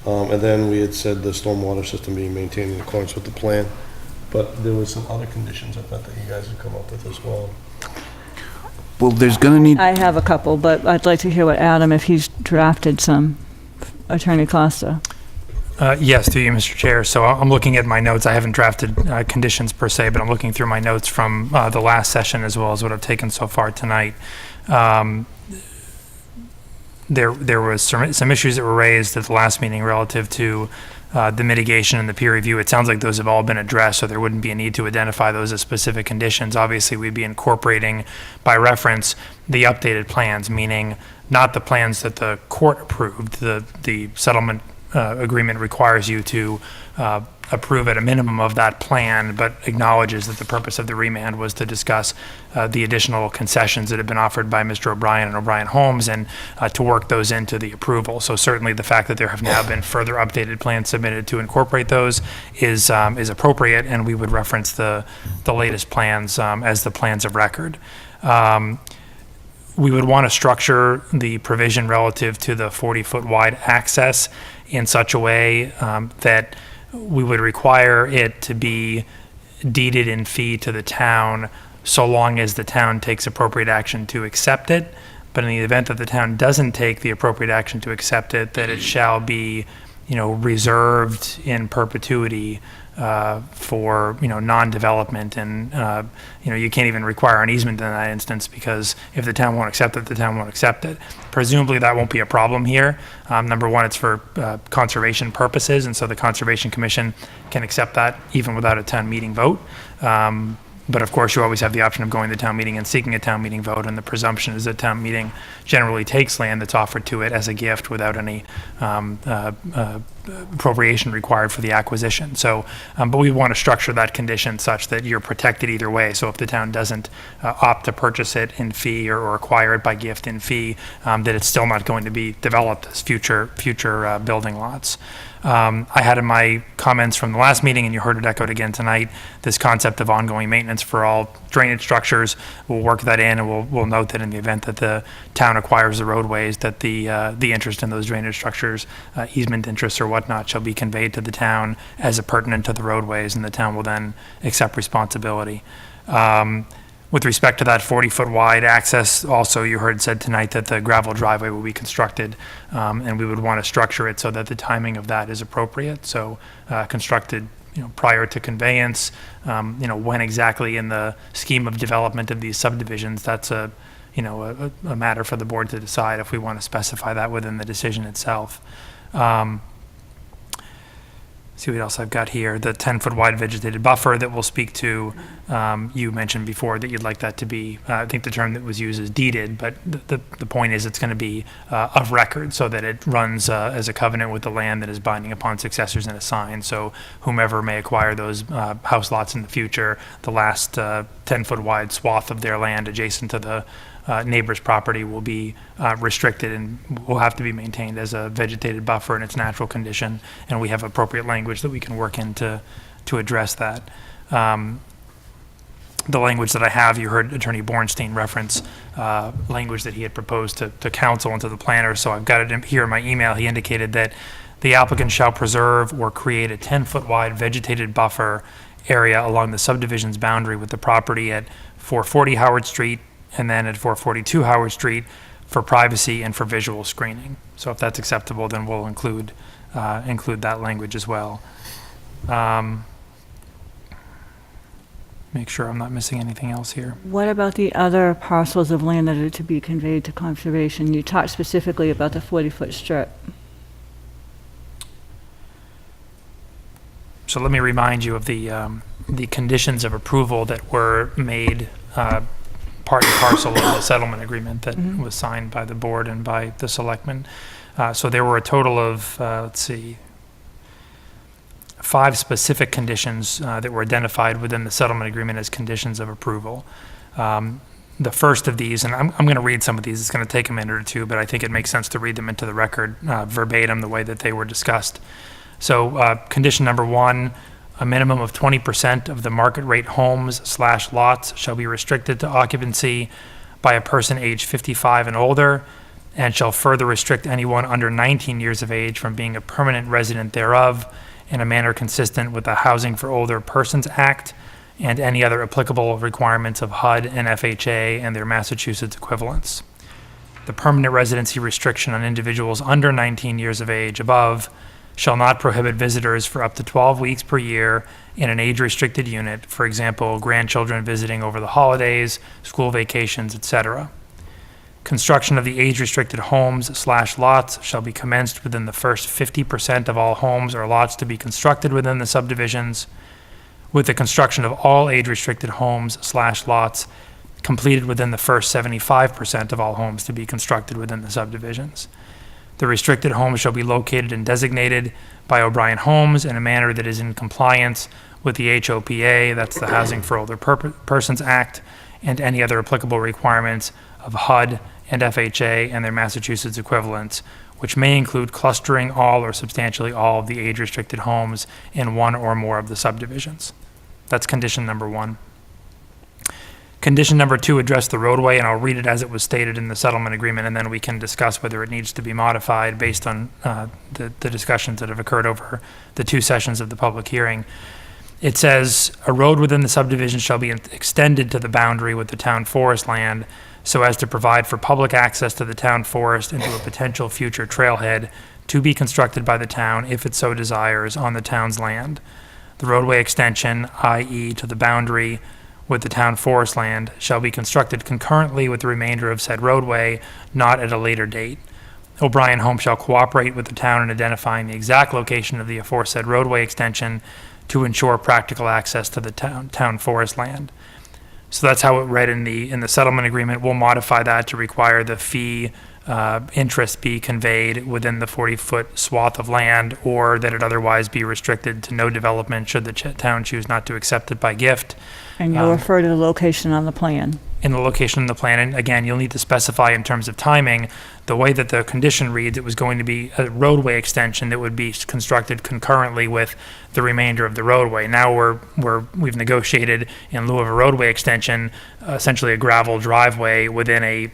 And then we had said the stormwater system being maintained in accordance with the plan. But there was some other conditions I thought that you guys had come up with as well. well, there's gonna need, I have a couple, but I'd like to hear what Adam, if he's drafted some. Attorney Costa. Yes, through you, Mr. Chair. So I'm looking at my notes. I haven't drafted conditions per se, but I'm looking through my notes from the last session as well as what I've taken so far tonight. There was some issues that were raised at the last meeting relative to the mitigation and the peer review. It sounds like those have all been addressed, so there wouldn't be a need to identify those as specific conditions. Obviously, we'd be incorporating by reference the updated plans, meaning not the plans that the court approved. The settlement agreement requires you to approve at a minimum of that plan, but acknowledges that the purpose of the remand was to discuss the additional concessions that have been offered by Mr. O'Brien and O'Brien Homes and to work those into the approval. So certainly the fact that there have now been further updated plans submitted to incorporate those is appropriate, and we would reference the latest plans as the plans of record. We would want to structure the provision relative to the 40-foot wide access in such a way that we would require it to be deeded in fee to the town so long as the town takes appropriate action to accept it. But in the event that the town doesn't take the appropriate action to accept it, that it shall be, reserved in perpetuity for, non-development. And, you can't even require an easement in that instance because if the town won't accept it, the town won't accept it. Presumably that won't be a problem here. Number one, it's for conservation purposes, and so the Conservation Commission can accept that even without a town meeting vote. But of course, you always have the option of going to town meeting and seeking a town meeting vote, and the presumption is that town meeting generally takes land that's offered to it as a gift without any appropriation required for the acquisition. So, but we want to structure that condition such that you're protected either way. So if the town doesn't opt to purchase it in fee or acquire it by gift in fee, that it's still not going to be developed as future building lots. I had in my comments from the last meeting, and you heard it echoed again tonight, this concept of ongoing maintenance for all drainage structures. We'll work that in, and we'll note that in the event that the town acquires the roadways, that the interest in those drainage structures, easement interests or whatnot, shall be conveyed to the town as appurtenant to the roadways, and the town will then accept responsibility. With respect to that 40-foot wide access, also you heard said tonight that the gravel driveway will be constructed, and we would want to structure it so that the timing of that is appropriate. So constructed, prior to conveyance, when exactly in the scheme of development of these subdivisions, that's a matter for the board to decide if we want to specify that within the decision itself. see what else I've got here. The 10-foot wide vegetated buffer that we'll speak to. You mentioned before that you'd like that to be, I think the term that was used is deeded, but the point is it's going to be of record so that it runs as a covenant with the land that is binding upon successors and assigns. So whomever may acquire those house lots in the future, the last 10-foot wide swath of their land adjacent to the neighbor's property will be restricted and will have to be maintained as a vegetated buffer in its natural condition, and we have appropriate language that we can work in to address that. The language that I have, you heard Attorney Bornstein reference language that he had proposed to council and to the planner, so I've got it here in my email. He indicated that the applicant shall preserve or create a 10-foot wide vegetated buffer area along the subdivision's boundary with the property at 440 Howard Street and then at 442 Howard Street for privacy and for visual screening. So if that's acceptable, then we'll include that language as well. Make sure I'm not missing anything else here. What about the other parcels of land that are to be conveyed to conservation? You talked specifically about the 40-foot strip. So let me remind you of the conditions of approval that were made part and parcel of the settlement agreement that was signed by the board and by the selectmen. So there were a total of, 5 specific conditions that were identified within the settlement agreement as conditions of approval. The first of these, and I'm going to read some of these, it's going to take a minute or two, but I think it makes sense to read them into the record verbatim the way that they were discussed. So condition number 1, a minimum of 20% of the market rate homes/lots shall be restricted to occupancy by a person aged 55 and older, and shall further restrict anyone under 19 years of age from being a permanent resident thereof in a manner consistent with the Housing for Older Persons Act and any other applicable requirements of HUD and FHA and their Massachusetts equivalents. The permanent residency restriction on individuals under 19 years of age above shall not prohibit visitors for up to 12 weeks per year in an age-restricted unit, for example, grandchildren visiting over the holidays, school vacations, etc. Construction of the age-restricted homes/lots shall be commenced within the first 50% of all homes or lots to be constructed within the subdivisions, with the construction of all age-restricted homes/lots completed within the first 75% of all homes to be constructed within the subdivisions. The restricted homes shall be located and designated by O'Brien Homes in a manner that is in compliance with the HOPA, that's the Housing for Older Persons Act, and any other applicable requirements of HUD and FHA and their Massachusetts equivalents, which may include clustering all or substantially all of the age-restricted homes in one or more of the subdivisions. That's condition number 1. Condition number 2 addressed the roadway, and I'll read it as it was stated in the settlement agreement, and then we can discuss whether it needs to be modified based on the discussions that have occurred over the 2 sessions of the public hearing. It says, a road within the subdivision shall be extended to the boundary with the town forest land so as to provide for public access to the town forest and to a potential future trailhead to be constructed by the town if it so desires on the town's land. The roadway extension, i.e. to the boundary with the town forest land, shall be constructed concurrently with the remainder of said roadway, not at a later date. O'Brien Home shall cooperate with the town in identifying the exact location of the aforesaid roadway extension to ensure practical access to the town forest land. So that's how it read in the settlement agreement. We'll modify that to require the fee interest be conveyed within the 40-foot swath of land, or that it otherwise be restricted to no development should the town choose not to accept it by gift. And you'll refer to the location on the plan. In the location of the plan, and again, you'll need to specify in terms of timing, the way that the condition reads, it was going to be a roadway extension that would be constructed concurrently with the remainder of the roadway. Now we've negotiated, in lieu of a roadway extension, essentially a gravel driveway within a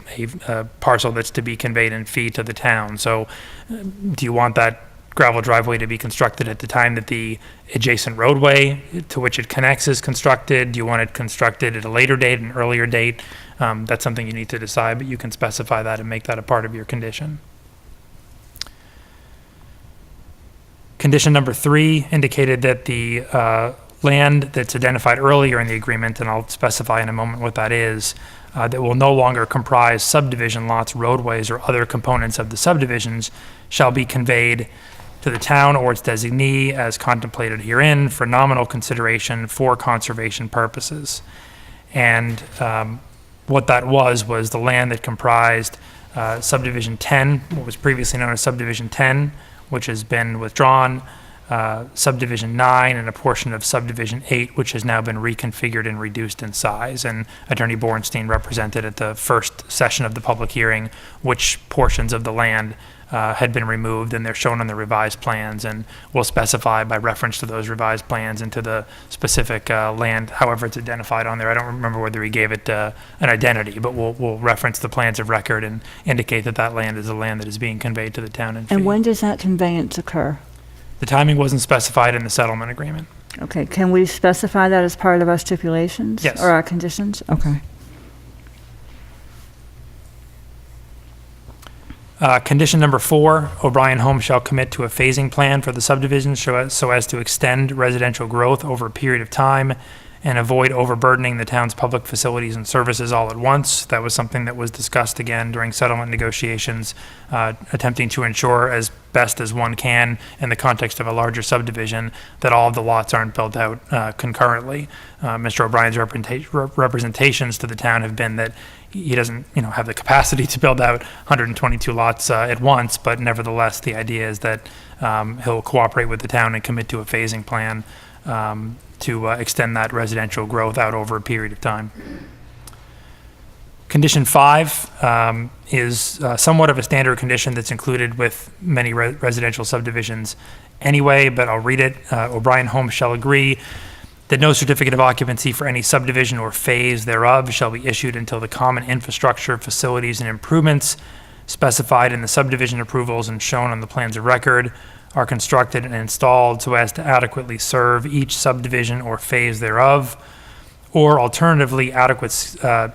parcel that's to be conveyed in fee to the town. So do you want that gravel driveway to be constructed at the time that the adjacent roadway to which it connects is constructed? Do you want it constructed at a later date, an earlier date? That's something you need to decide, but you can specify that and make that a part of your condition. Condition number 3 indicated that the land that's identified earlier in the agreement, and I'll specify in a moment what that is, that will no longer comprise subdivision lots, roadways, or other components of the subdivisions, shall be conveyed to the town or its designee as contemplated herein for nominal consideration for conservation purposes. And what that was the land that comprised subdivision 10, what was previously known as subdivision 10, which has been withdrawn, subdivision 9, and a portion of subdivision 8, which has now been reconfigured and reduced in size. And Attorney Bornstein represented at the first session of the public hearing which portions of the land had been removed, and they're shown on the revised plans, and we'll specify by reference to those revised plans and to the specific land, however it's identified on there. I don't remember whether he gave it an identity, but we'll reference the plans of record and indicate that that land is the land that is being conveyed to the town in fee. And when does that conveyance occur? The timing wasn't specified in the settlement agreement. Okay, can we specify that as part of our stipulations? Yes. Or our conditions? Okay. Condition number 4, O'Brien Homes shall commit to a phasing plan for the subdivision so as to extend residential growth over a period of time and avoid overburdening the town's public facilities and services all at once. That was something that was discussed again during settlement negotiations, attempting to ensure as best as one can in the context of a larger subdivision that all of the lots aren't built out concurrently. Mr. O'Brien's representations to the town have been that he doesn't, have the capacity to build out 122 lots at once, but nevertheless, the idea is that he'll cooperate with the town and commit to a phasing plan to extend that residential growth out over a period of time. Condition 5 is somewhat of a standard condition that's included with many residential subdivisions anyway, but I'll read it. O'Brien Homes shall agree that no certificate of occupancy for any subdivision or phase thereof shall be issued until the common infrastructure, facilities, and improvements specified in the subdivision approvals and shown on the plans of record are constructed and installed so as to adequately serve each subdivision or phase thereof, or alternatively adequate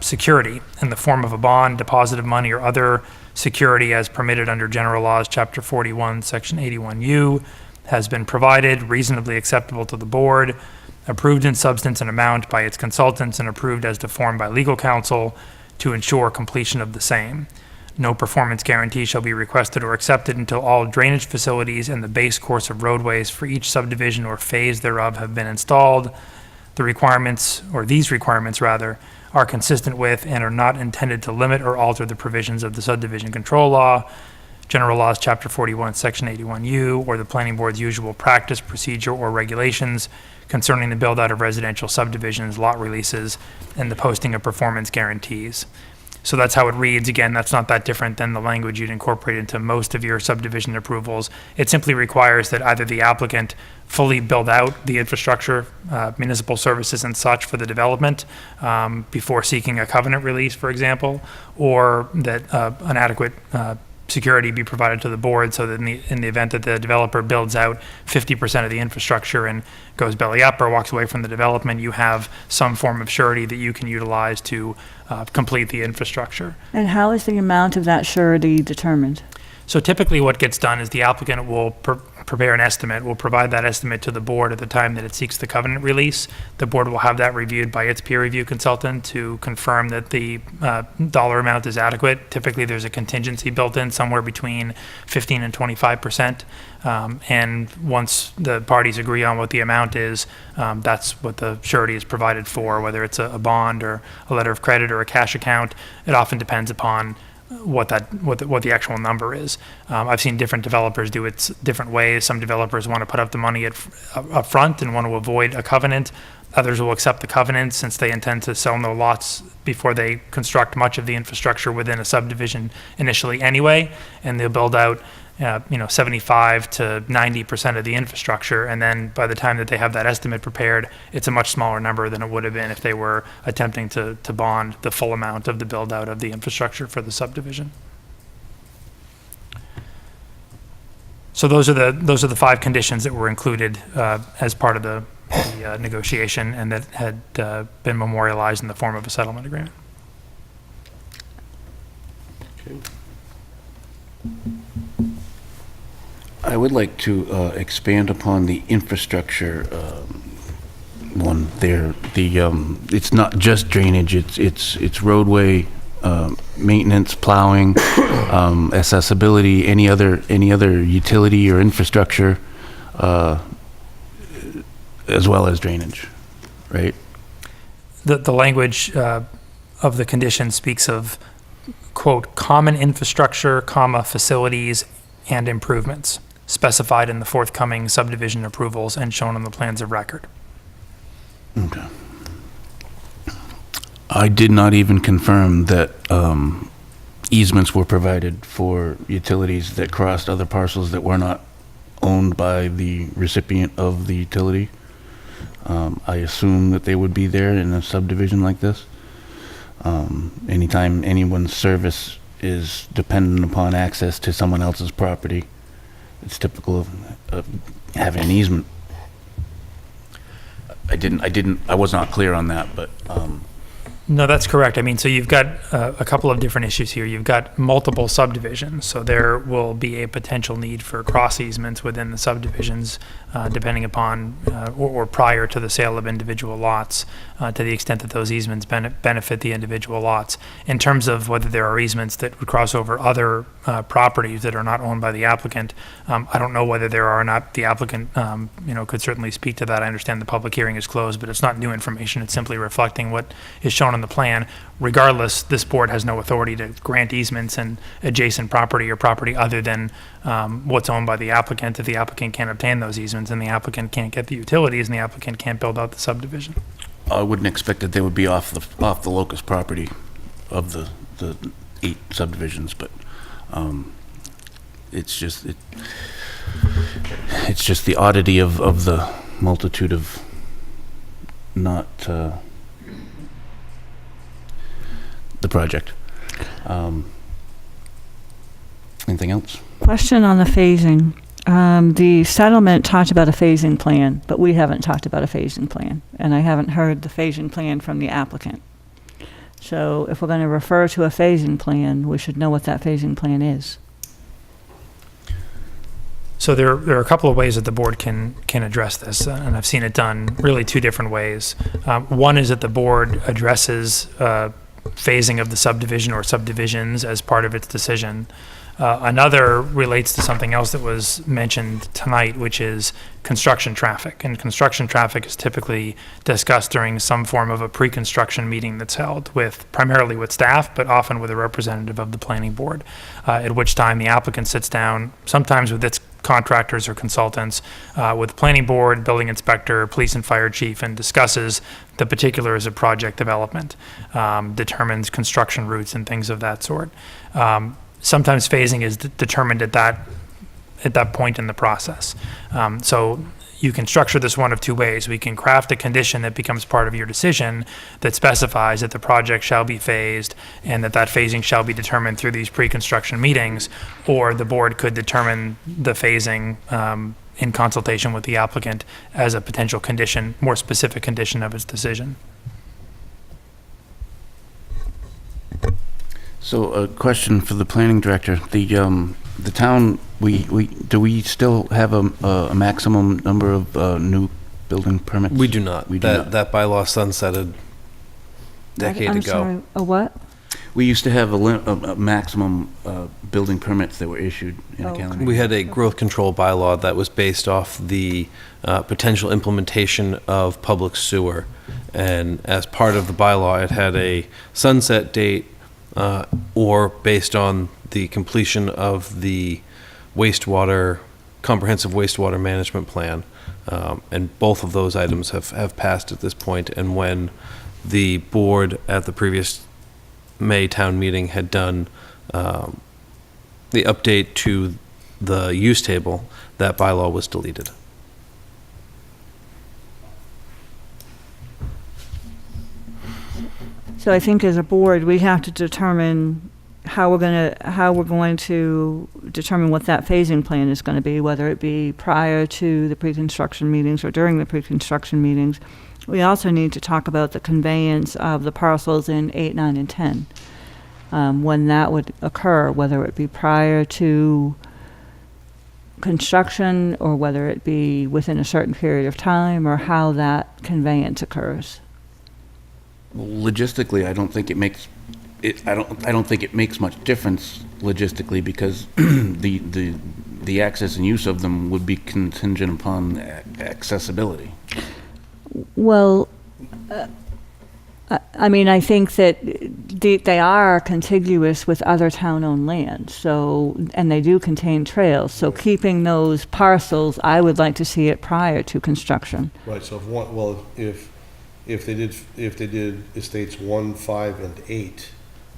security in the form of a bond, deposit of money, or other security as permitted under General Laws, Chapter 41, Section 81U, has been provided, reasonably acceptable to the board, approved in substance and amount by its consultants, and approved as to form by legal counsel to ensure completion of the same. No performance guarantee shall be requested or accepted until all drainage facilities and the base course of roadways for each subdivision or phase thereof have been installed. The requirements, or these requirements rather, are consistent with and are not intended to limit or alter the provisions of the subdivision control law, General Laws, Chapter 41, Section 81U, or the planning board's usual practice, procedure, or regulations concerning the build-out of residential subdivisions, lot releases, and the posting of performance guarantees. So that's how it reads. Again, that's not that different than the language you'd incorporate into most of your subdivision approvals. It simply requires that either the applicant fully build out the infrastructure, municipal services and such for the development before seeking a covenant release, for example, or that an adequate security be provided to the board so that in the event that the developer builds out 50% of the infrastructure and goes belly up or walks away from the development, you have some form of surety that you can utilize to complete the infrastructure. And how is the amount of that surety determined? So typically what gets done is the applicant will prepare an estimate, will provide that estimate to the board at the time that it seeks the covenant release. The board will have that reviewed by its peer review consultant to confirm that the dollar amount is adequate. Typically there's a contingency built in somewhere between 15 and 25%. And once the parties agree on what the amount is, that's what the surety is provided for, whether it's a bond or a letter of credit or a cash account. It often depends upon what the actual number is. I've seen different developers do it different ways. Some developers want to put up the money up front and want to avoid a covenant. Others will accept the covenant since they intend to sell no lots before they construct much of the infrastructure within a subdivision initially anyway, and they'll build out 75 to 90% of the infrastructure, and then by the time that they have that estimate prepared, it's a much smaller number than it would have been if they were attempting to bond the full amount of the build out of the infrastructure for the subdivision. So those are the 5 conditions that were included as part of the negotiation and that had been memorialized in the form of a settlement agreement. Okay. I would like to expand upon the infrastructure one there. It's not just drainage, it's roadway maintenance, plowing, accessibility, any other utility or infrastructure, as well as drainage, right? The language of the condition speaks of, quote, common infrastructure, comma, facilities and improvements specified in the forthcoming subdivision approvals and shown on the plans of record. Okay. I did not even confirm that easements were provided for utilities that crossed other parcels that were not owned by the recipient of the utility. I assume that they would be there in a subdivision like this. Anytime anyone's service is dependent upon access to someone else's property, it's typical of having an easement. I was not clear on that, but, No, that's correct. I mean, so you've got a couple of different issues here. You've got multiple subdivisions, so there will be a potential need for cross easements within the subdivisions, depending upon or prior to the sale of individual lots, to the extent that those easements benefit the individual lots. In terms of whether there are easements that would cross over other properties that are not owned by the applicant, I don't know whether there are or not. The applicant, could certainly speak to that. I understand the public hearing is closed, but it's not new information. It's simply reflecting what is shown on the plan. Regardless, this board has no authority to grant easements in adjacent property or property other than what's owned by the applicant. If the applicant can't obtain those easements, and the applicant can't get the utilities, and the applicant can't build out the subdivision. I wouldn't expect that they would be off the locust property of the 8 subdivisions, but it's just the oddity of the multitude of not the project. Anything else? Question on the phasing. The settlement talked about a phasing plan, but we haven't talked about a phasing plan, and I haven't heard the phasing plan from the applicant. So if we're going to refer to a phasing plan, we should know what that phasing plan is. So there are a couple of ways that the board can address this, and I've seen it done really 2 different ways. One is that the board addresses phasing of the subdivision or subdivisions as part of its decision. Another relates to something else that was mentioned tonight, which is construction traffic. And construction traffic is typically discussed during some form of a pre-construction meeting that's held primarily with staff, but often with a representative of the planning board, at which time the applicant sits down, sometimes with its contractors or consultants, with the planning board, building inspector, police and fire chief, and discusses the particulars of project development, determines construction routes and things of that sort. Sometimes phasing is determined at that point in the process. So you can structure this one of 2 ways. We can craft a condition that becomes part of your decision that specifies that the project shall be phased and that phasing shall be determined through these pre-construction meetings, or the board could determine the phasing in consultation with the applicant as a potential condition, more specific condition of its decision. So a question for the planning director. The town, do we still have a maximum number of new building permits? We do not. We do not. That bylaw sunsetted decade I'm ago. sorry, a what? We used to have a maximum building permits that were issued in a calendar. We had a growth control bylaw that was based off the potential implementation of public sewer. And as part of the bylaw, it had a sunset date or based on the completion of the comprehensive wastewater management plan. And both of those items have passed at this point. And when the board at the previous May town meeting had done the update to the use table, that bylaw was deleted. So I think as a board, we have to determine how we're going to determine what that phasing plan is going to be, whether it be prior to the pre-construction meetings or during the pre-construction meetings. We also need to talk about the conveyance of the parcels in 8, 9, and 10. When that would occur, whether it be prior to construction or whether it be within a certain period of time, or how that conveyance occurs. Logistically, I don't think it makes I don't think it makes much difference logistically because the access and use of them would be contingent upon accessibility. Well, I mean, I think that they are contiguous with other town-owned land, so, and they do contain trails. So keeping those parcels, I would like to see it prior to construction. Right, so if they did estates 1, 5, and 8,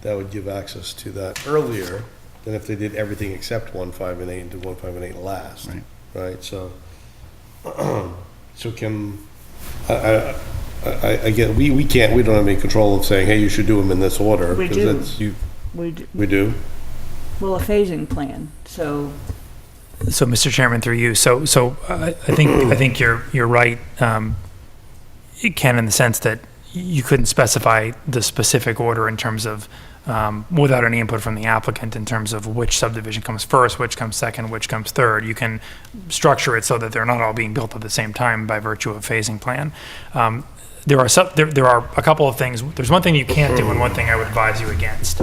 that would give access to that earlier than if they did everything except 1, 5, and 8 and did 1, 5, and 8 last. Right. Right, so, I get, we don't have any control of saying, hey, you should do them in this order. We 'cause do. that's- We We do? Well, a phasing plan, so. So, Mr. Chairman, through you, I think you're right, Ken, in the sense that you couldn't specify the specific order in terms of, without any input from the applicant in terms of which subdivision comes first, which comes second, which comes third. You can structure it so that they're not all being built at the same time by virtue of a phasing plan. There are a couple of things. There's one thing you can't do and one thing I would advise you against.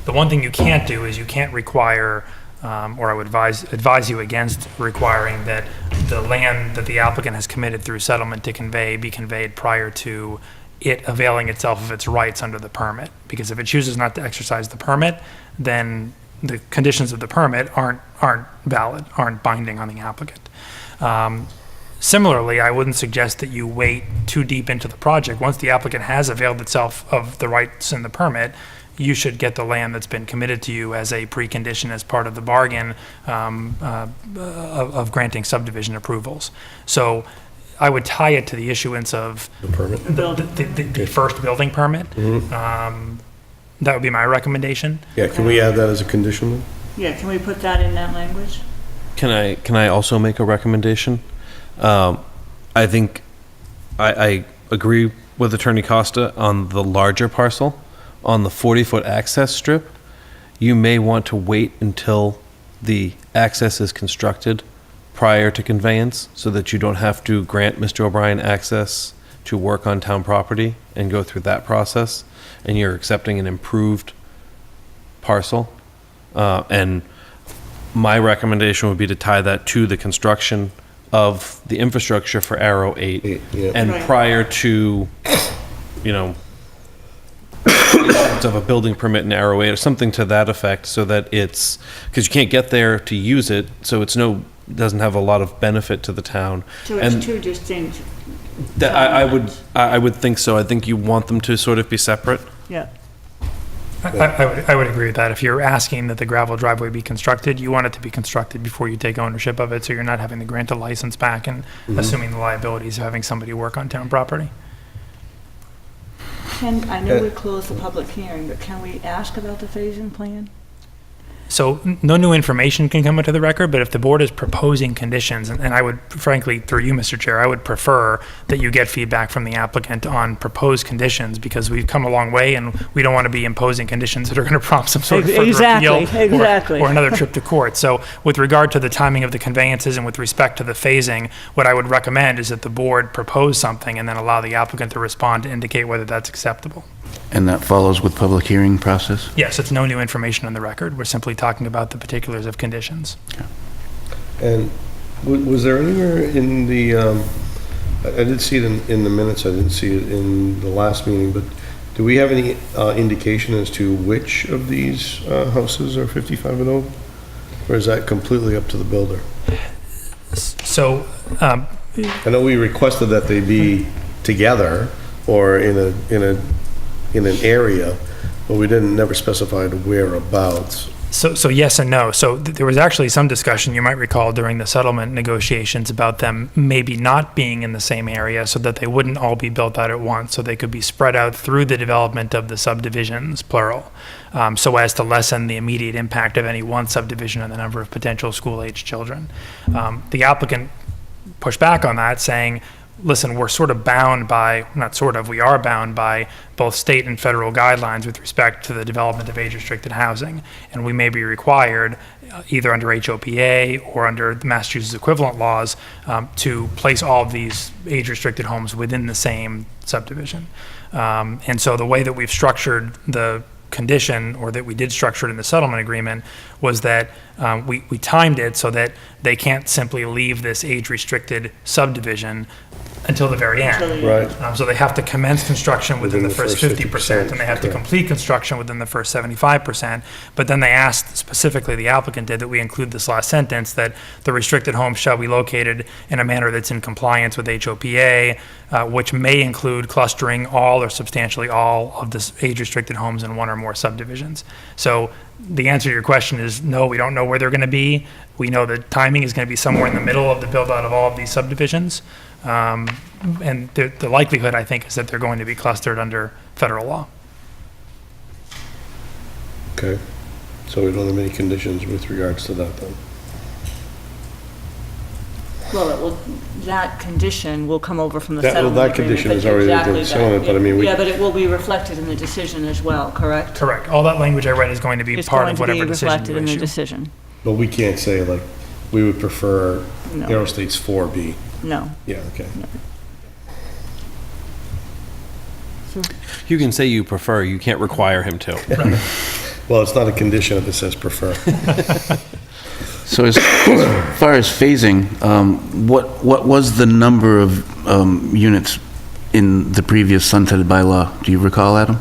The one thing you can't do is you can't require, or I would advise you against requiring that the land that the applicant has committed through settlement to convey be conveyed prior to it availing itself of its rights under the permit. Because if it chooses not to exercise the permit, then the conditions of the permit aren't valid, aren't binding on the applicant. Similarly, I wouldn't suggest that you wait too deep into the project. Once the applicant has availed itself of the rights in the permit, you should get the land that's been committed to you as a precondition, as part of the bargain of granting subdivision approvals. So I would tie it to the issuance of The permit? the first building permit. That would be my recommendation. Yeah, can we add that as a condition then? Yeah, can we put that in that language? Can I also make a recommendation? I think I agree with Attorney Costa on the larger parcel. On the 40-foot access strip, you may want to wait until the access is constructed prior to conveyance so that you don't have to grant Mr. O'Brien access to work on town property and go through that process, and you're accepting an improved parcel. And my recommendation would be to tie that to the construction of the infrastructure for Arrow 8. Yeah. And Right. prior to, issuance of a building permit in Arrow 8 or something to that effect, so that it's, because you can't get there to use it, so doesn't have a lot of benefit to the town. So And it's two distinct. that I would think so. I think you want them to sort of be separate. Yeah. I would agree with that. If you're asking that the gravel driveway be constructed, you want it to be constructed before you take ownership of it, so you're not having to grant a license back and assuming the liabilities of having somebody work on town property. Ken, I know we closed the public hearing, but can we ask about the phasing plan? So no new information can come into the record, but if the board is proposing conditions, and I would, frankly, through you, Mr. Chair, I would prefer that you get feedback from the applicant on proposed conditions, because we've come a long way and we don't want to be imposing conditions that are going to prompt some sort of further appeal Exactly. or another trip to court. So with regard to the timing of the conveyances and with respect to the phasing, what I would recommend is that the board propose something and then allow the applicant to respond to indicate whether that's acceptable. And that follows with public hearing process? Yes, it's no new information on the record. We're simply talking about the particulars of conditions. And was there anywhere in the, I did see it in the minutes, I didn't see it in the last meeting, but do we have any indication as to which of these houses are 55 and over? Or is that completely up to the builder? So, I know we requested that they be together or in an area, but we never specified whereabouts. So yes and no. So there was actually some discussion, you might recall, during the settlement negotiations about them maybe not being in the same area so that they wouldn't all be built out at once, so they could be spread out through the development of the subdivisions, plural, so as to lessen the immediate impact of any one subdivision on the number of potential school-aged children. The applicant pushed back on that, saying, listen, we're sort of bound by, not sort of, we are bound by both state and federal guidelines with respect to the development of age-restricted housing. And we may be required, either under HOPA or under the Massachusetts equivalent laws, to place all of these age-restricted homes within the same subdivision. And so the way that we've structured the condition, or that we did structure it in the settlement agreement, was that we timed it so that they can't simply leave this age-restricted subdivision until the very end. Right. So they have to commence construction within the first 50%, and they have to correct. complete construction within the first 75%. But then they asked, specifically the applicant did, that we include this last sentence, that the restricted home shall be located in a manner that's in compliance with HOPA, which may include clustering all or substantially all of the age-restricted homes in one or more subdivisions. So the answer to your question is no, we don't know where they're going to be. We know the timing is going to be somewhere in the middle of the build-out of all of these subdivisions. And the likelihood, I think, is that they're going to be clustered under federal law. Okay. So we don't have any conditions with regards to that then? Well, that condition will come over from the That- well, settlement that agreement. condition is That's already in the exactly that. settlement, but I mean, we- Yeah, but it will be reflected in the decision as well, correct? Correct. All that language I read is going to be It's part going of to be whatever decision reflected you in the issue. decision. But we can't say like, we would prefer No. Aerostate's 4B. No. Yeah, okay. You can say you prefer, you can't require him to. Well, it's not a condition if it says prefer. So as far as phasing, what was the number of units in the previous sunsetted bylaw? Do you recall, Adam?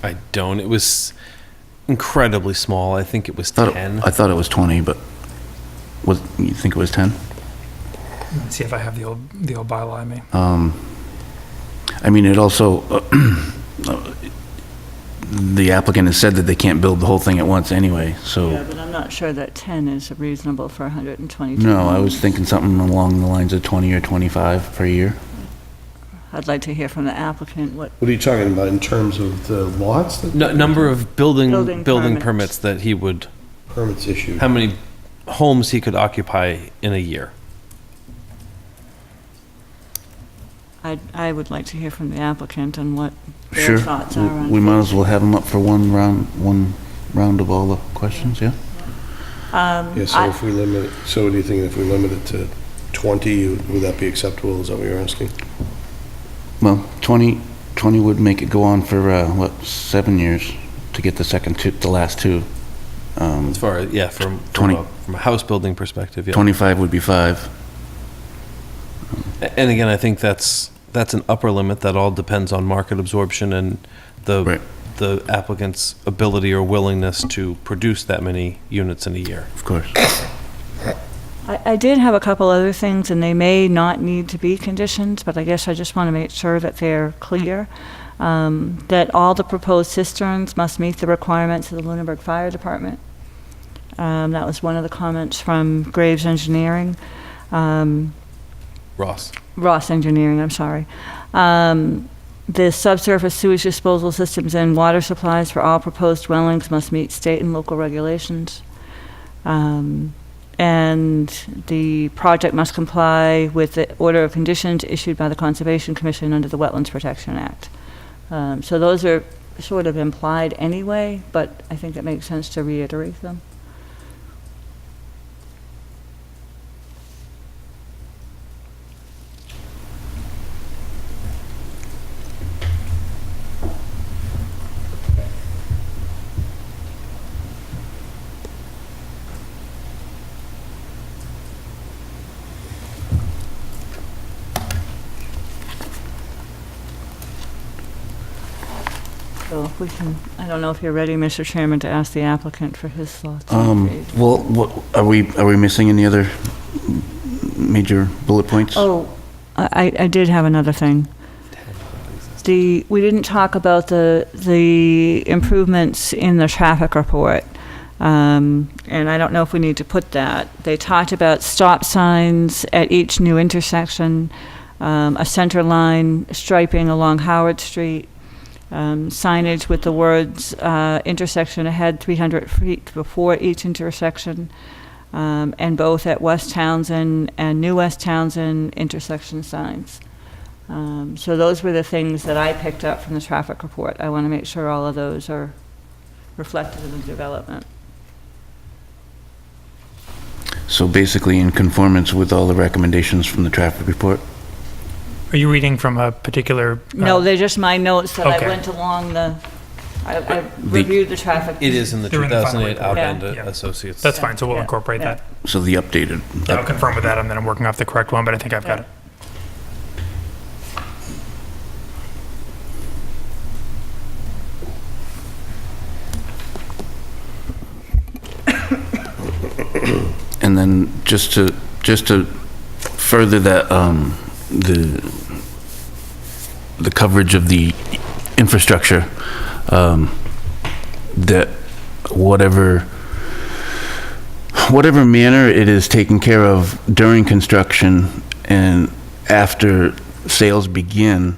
I don't. It was incredibly small. I think it was 10. I thought it was 20, but you think it was 10? Let's see if I have the old bylaw I mean. I mean, it also, the applicant has said that they can't build the whole thing at once anyway, so. Yeah, but I'm not sure that 10 is reasonable for 122. No, I was thinking something along the lines of 20 or 25 per year. I'd like to hear from the applicant what, What are you talking about in terms of the lots that Number of building Building permits that he would, permits issued? how many homes he could occupy in a year. I would like to hear from the applicant and what Sure. their thoughts are on. We might as well have them up for one round of all the questions, yeah? Yeah, so if we limit, so what do you think, if we limit it to 20, would that be acceptable? Is that what you're asking? Well, 20 would make it go on for, 7 years to get the last two. As far as, yeah, from 20. from a house building perspective, yeah. 25 would be 5. And again, I think that's an upper limit. That all depends on market absorption and Right. the applicant's ability or willingness to produce that many units in a year. Of course. I did have a couple other things, and they may not need to be conditions, but I guess I just want to make sure that they're clear. That all the proposed cisterns must meet the requirements of the Lunenburg Fire Department. That was one of the comments from Graves Engineering. Ross Engineering, I'm sorry. The subsurface sewage disposal systems and water supplies for all proposed dwellings must meet state and local regulations. And the project must comply with the order of conditions issued by the Conservation Commission under the Wetlands Protection Act. So those are sort of implied anyway, but I think it makes sense to reiterate them. So if we can, I don't know if you're ready, Mr. Chairman, to ask the applicant for his thoughts. on phase. Well, what, are we missing any other major bullet points? Oh, I did have another thing. We didn't talk about the improvements in the traffic report. And I don't know if we need to put that. They talked about stop signs at each new intersection, a center line striping along Howard Street, signage with the words, intersection ahead 300 feet before each intersection, and both at West Townsend and New West Townsend intersection signs. So those were the things that I picked up from the traffic report. I want to make sure all of those are reflected in the development. So basically in conformance with all the recommendations from the traffic report? Are you reading from a particular? No, they're just my notes that I okay. went along the I reviewed the traffic. It is in the They're in the final 2008 report. Outend Yeah. Associates. That's fine, so we'll Yeah. incorporate Yeah. that. So the updated. I'll confirm with Adam that I'm working off the correct one, but I think I've got Yeah. it. And then just to further that, the coverage of the infrastructure, that whatever manner it is taken care of during construction and after sales begin,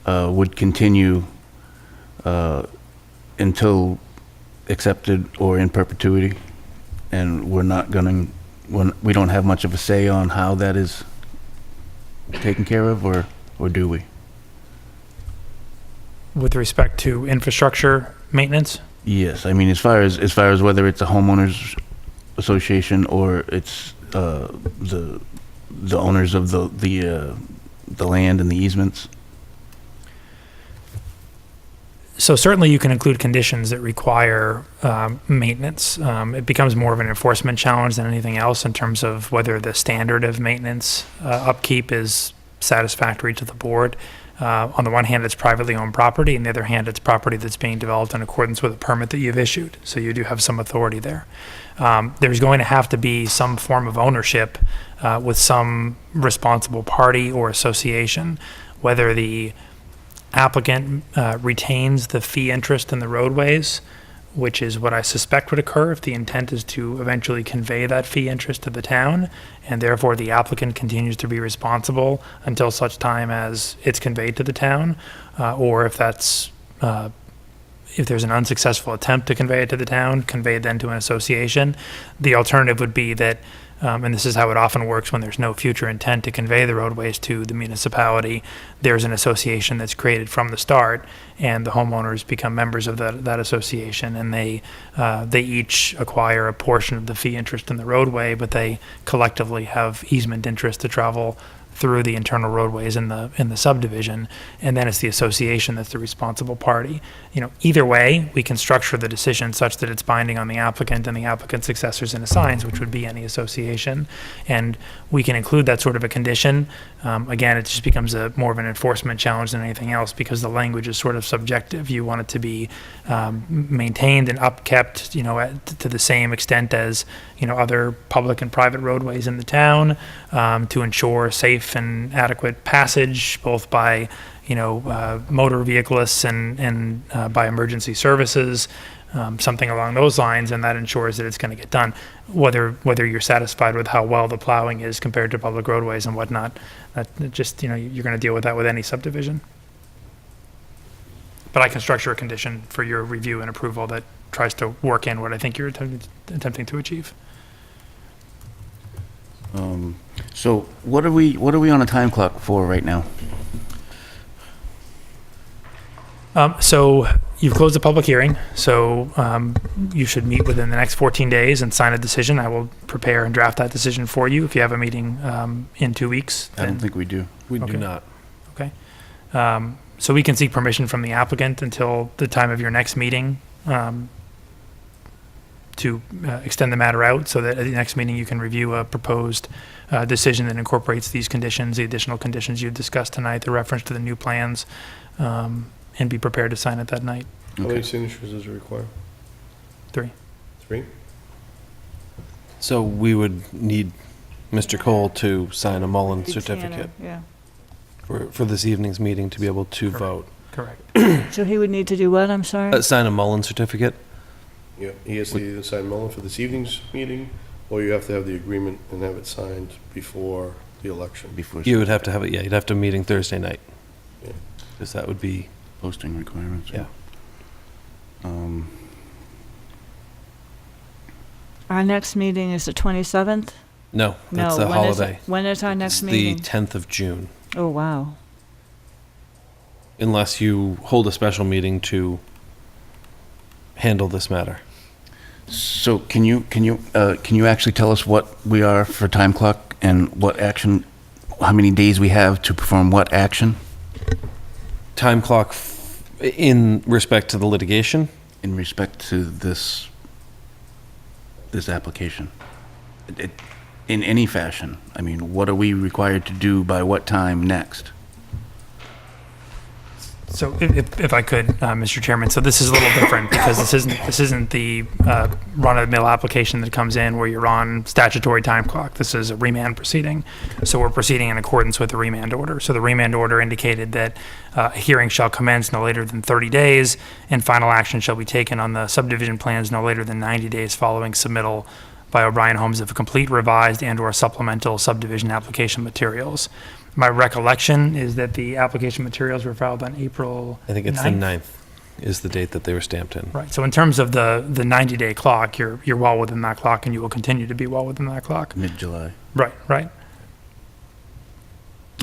would continue, until accepted or in perpetuity. And we're not going to, we don't have much of a say on how that is taken care of, or do we? With respect to infrastructure maintenance, Yes, I mean, as far as whether it's a homeowners association or it's the owners of the land and the easements. so certainly you can include conditions that require maintenance. It becomes more of an enforcement challenge than anything else in terms of whether the standard of maintenance upkeep is satisfactory to the board. On the one hand, it's privately owned property, and the other hand, it's property that's being developed in accordance with a permit that you've issued. So you do have some authority there. There's going to have to be some form of ownership with some responsible party or association, whether the applicant retains the fee interest in the roadways, which is what I suspect would occur if the intent is to eventually convey that fee interest to the town, and therefore the applicant continues to be responsible until such time as it's conveyed to the town, or if that's if there's an unsuccessful attempt to convey it to the town, conveyed then to an association. The alternative would be that, and this is how it often works when there's no future intent to convey the roadways to the municipality, there's an association that's created from the start, and the homeowners become members of that association, and they each acquire a portion of the fee interest in the roadway, but they collectively have easement interest to travel through the internal roadways in the subdivision, and then it's the association that's the responsible party. You know, either way, we can structure the decision such that it's binding on the applicant and the applicant's successors and assigns, which would be any association, and we can include that sort of a condition. Again, it just becomes more of an enforcement challenge than anything else because the language is sort of subjective. You want it to be maintained and upkept, you know, to the same extent as, you know, other public and private roadways in the town, to ensure safe and adequate passage, both by, you know, motor vehiclists and by emergency services, something along those lines, and that ensures that it's going to get done. Whether you're satisfied with how well the plowing is compared to public roadways and whatnot, that just, you know, you're going to deal with that with any subdivision. But I can structure a condition for your review and approval that tries to work in what I think you're attempting to achieve. So what are we on a time clock for right now? So you've closed the public hearing, so you should meet within the next 14 days and sign a decision. I will prepare and draft that decision for you. If you have a meeting in 2 weeks, I don't think we do. We Okay. do not. Okay. So we can seek permission from the applicant until the time of your next meeting to extend the matter out so that at the next meeting you can review a proposed decision that incorporates these conditions, the additional conditions you've discussed tonight, the reference to the new plans, and be prepared to sign it that night. How many signatures does it require? 3. 3? So we would need Mr. Cole to sign a Mullen certificate Yeah. for this evening's meeting to be able to vote. Correct. So he would need to do what, I'm sorry? Sign a Mullen certificate? Yeah, he has to either sign Mullen for this evening's meeting, or you have to have the agreement and have it signed before the election. Before You would have to have it, yeah, you'd have to meeting Thursday night. Yeah. Because that would be, posting requirements. Yeah. Our next meeting is the 27th? no, that's No, a when is it? holiday. When is our next It's meeting? the 10th of June, Oh, wow. unless you hold a special meeting to handle this matter. So can you actually tell us what we are for time clock and what action, how many days we have to perform what action? Time clock In respect to the litigation? in respect to this application? In any fashion? I mean, what are we required to do by what time next? So if I could, Mr. Chairman, so this is a little different because this isn't the run-of-the-mill application that comes in where you're on statutory time clock. This is a remand proceeding. So we're proceeding in accordance with the remand order. So the remand order indicated that a hearing shall commence no later than 30 days, and final action shall be taken on the subdivision plans no later than 90 days following submittal by O'Brien Homes of complete revised and/or supplemental subdivision application materials. My recollection is that the application materials were filed on April 9th. I think it's the 9th is the date that they were stamped in. Right, so in terms of the 90-day clock, you're well within that clock, and you will continue to be well within that clock. Mid-July? Right.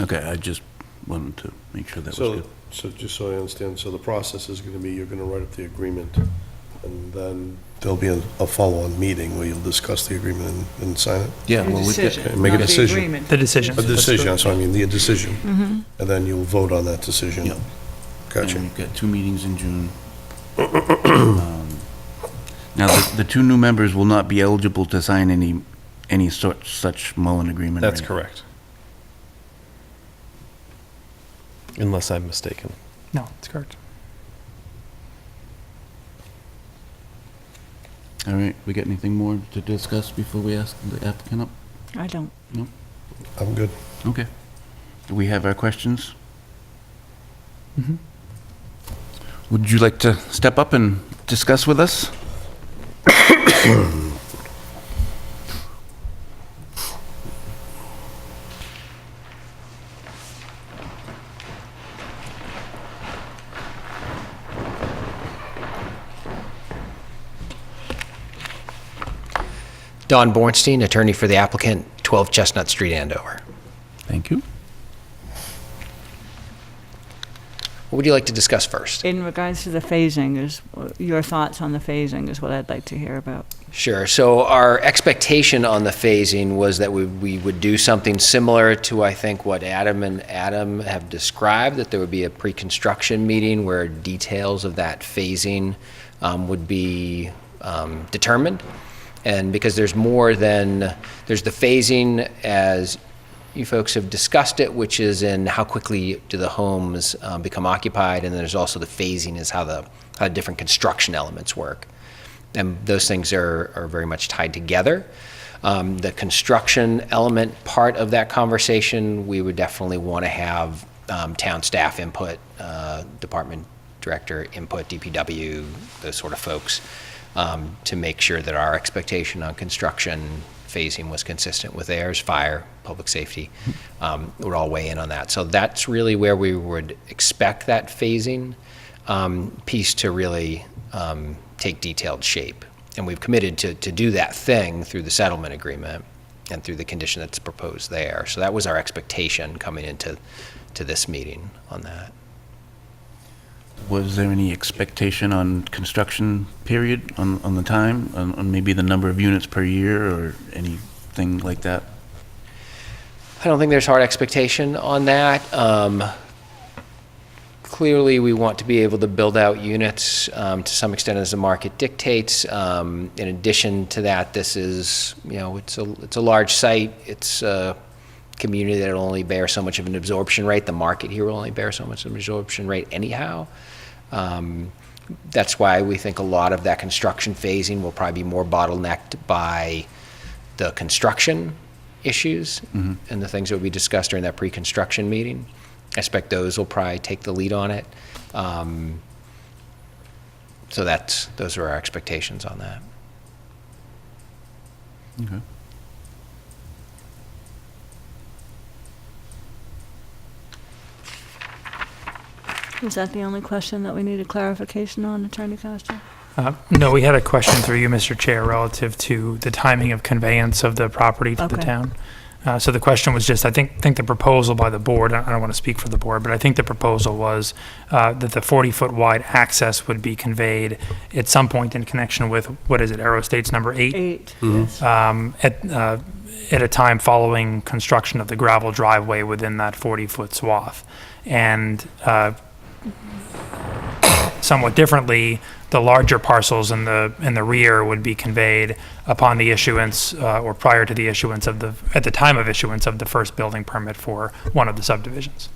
Okay, I just wanted to make sure that was So, good. so just so I understand, so the process is going to be, you're going to write up the agreement, and then there'll be a follow-on meeting where you'll discuss the agreement and sign it? Yeah, well, we've got, Okay, make a decision. The decision. A decision, so I mean, the decision. And then you'll vote on that decision. Yep. Gotcha. and we've got 2 meetings in June. Now, the 2 new members will not be eligible to sign any such Mullen agreement. That's right? correct. Unless I'm mistaken. No, that's correct. All right, we got anything more to discuss before we ask the applicant up? I don't. I'm good. Okay. Do we have our questions? Would you like to step up and discuss with us? Don Bornstein, attorney for the applicant, 12 Chestnut Street, Andover. Thank you. What would you like to discuss first? In regards to the phasing, your thoughts on the phasing is what I'd like to hear about. Sure. So our expectation on the phasing was that we would do something similar to, I think, what Adam and Adam have described, that there would be a pre-construction meeting where details of that phasing would be determined. And because there's more than, there's the phasing as you folks have discussed it, which is in how quickly do the homes become occupied, and then there's also the phasing is how the different construction elements work. And those things are very much tied together. The construction element part of that conversation, we would definitely want to have town staff input, department director input, DPW, those sort of folks, to make sure that our expectation on construction phasing was consistent with theirs, fire, public safety, would all weigh in on that. So that's really where we would expect that phasing piece to really take detailed shape. And we've committed to do that thing through the settlement agreement and through the condition that's proposed there. So that was our expectation coming into this meeting on that. Was there any expectation on construction period, on the time, on maybe the number of units per year or anything like that? I don't think there's hard expectation on that. Clearly, we want to be able to build out units to some extent as the market dictates. In addition to that, this is, it's a large site. It's a community that will only bear so much of an absorption rate. The market here will only bear so much of an absorption rate anyhow. That's why we think a lot of that construction phasing will probably be more bottlenecked by the construction issues and the things that will be discussed during that pre-construction meeting. I expect those will probably take the lead on it. So those are our expectations on that. Okay. Was that the only question that we needed clarification on, Attorney Costa? No, we had a question through you, Mr. Chair, relative to the timing of conveyance of the property to the Okay. town. So the question was just, I think the proposal by the board, I don't want to speak for the board, but I think the proposal was that the 40-foot wide access would be conveyed at some point in connection with, what is it, Aero Estates number 8? 8. At a time following construction of the gravel driveway within that 40-foot swath. And somewhat differently, the larger parcels in the rear would be conveyed upon the issuance or prior to the issuance of at the time of issuance of the first building permit for one of the subdivisions.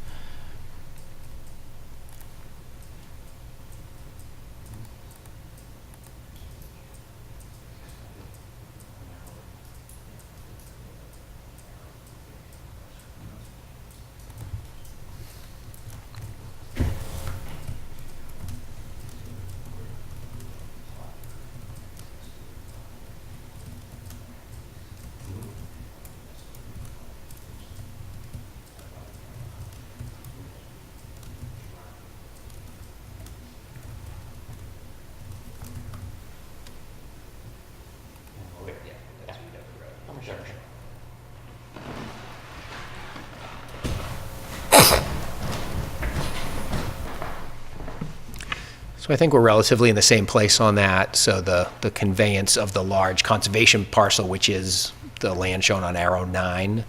So I think we're relatively in the same place on that. So the conveyance of the large conservation parcel, which is the land shown on arrow 9,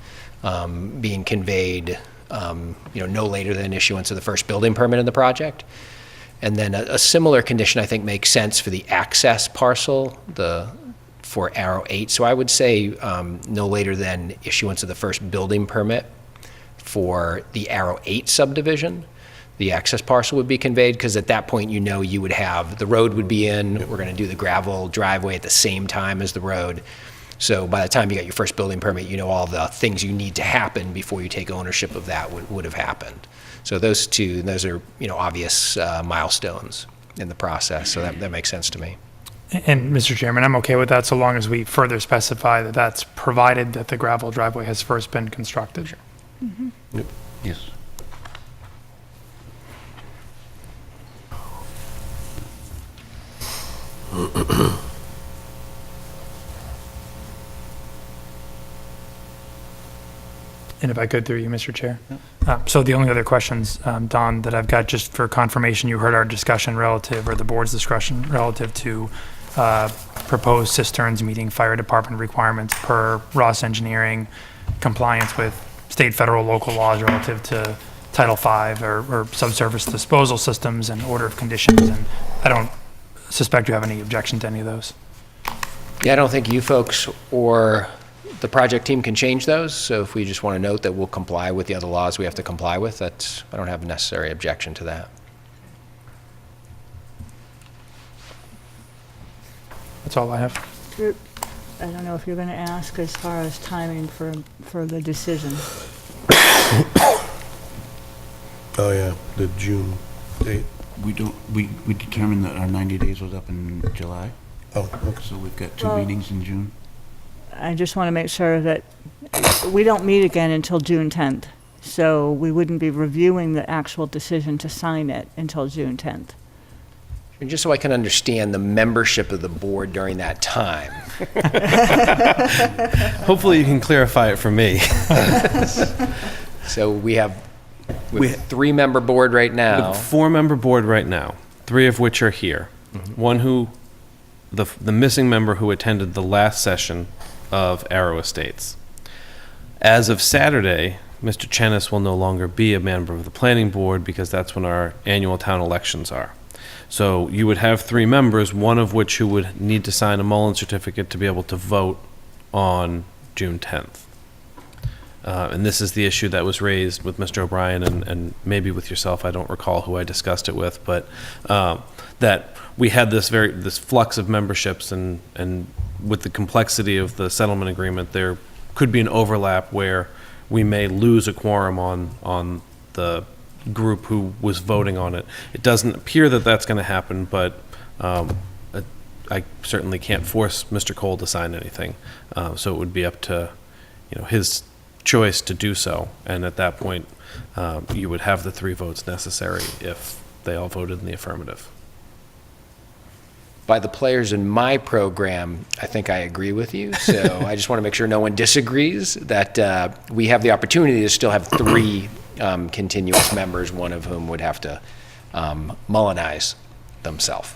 being conveyed, no later than issuance of the first building permit in the project. And then a similar condition, I think, makes sense for the access parcel, for arrow 8. So I would say no later than issuance of the first building permit for the arrow 8 subdivision. The access parcel would be conveyed, because at that point, you would have, the road would be in, we're going to do the gravel driveway at the same time as the road. So by the time you got your first building permit, all the things you need to happen before you take ownership of that would have happened. So those are, obvious milestones in the process, so that makes sense to me. And Mr. Chairman, I'm okay with that so long as we further specify that that's provided that the gravel driveway has first been constructed. Yep. Yes. And if I could, through you, Mr. Chair. So the only other questions, Don, that I've got, just for confirmation, you heard our discussion relative, or the board's discussion relative to proposed cisterns meeting fire department requirements per Ross Engineering, compliance with state, federal, local laws relative to Title V or subsurface disposal systems, and order of conditions. And I don't suspect you have any objection to any of those. Yeah, I don't think you folks or the project team can change those, so if we just want to note that we'll comply with the other laws we have to comply with, I don't have a necessary objection to that. That's all I have. I don't know if you're going to ask as far as timing for the decision. Oh, yeah, the June date. We determined that our 90 days was up in July, Oh, okay. so we've got 2 Well- meetings in June. I just want to make sure that we don't meet again until June 10th. So we wouldn't be reviewing the actual decision to sign it until June 10th. And just so I can understand the membership of the board during that time. Hopefully you can clarify it for me. So we have a 3-member board right now. 4-member board right now, 3 of which are here. One who, the missing member who attended the last session of Arrow Estates. As of Saturday, Mr. Chenis will no longer be a member of the planning board, because that's when our annual town elections are. So you would have 3 members, one of which who would need to sign a Mullen certificate to be able to vote on June 10th. And this is the issue that was raised with Mr. O'Brien and maybe with yourself. I don't recall who I discussed it with, but that we had this flux of memberships, and with the complexity of the settlement agreement, there could be an overlap where we may lose a quorum on the group who was voting on it. It doesn't appear that that's going to happen, but I certainly can't force Mr. Cole to sign anything. So it would be up to his choice to do so. And at that point, you would have the 3 votes necessary if they all voted in the affirmative. By the players in my program, I think I agree with you. So I just want to make sure no one disagrees that we have the opportunity to still have 3 continuous members, one of whom would have to Mullinize themselves.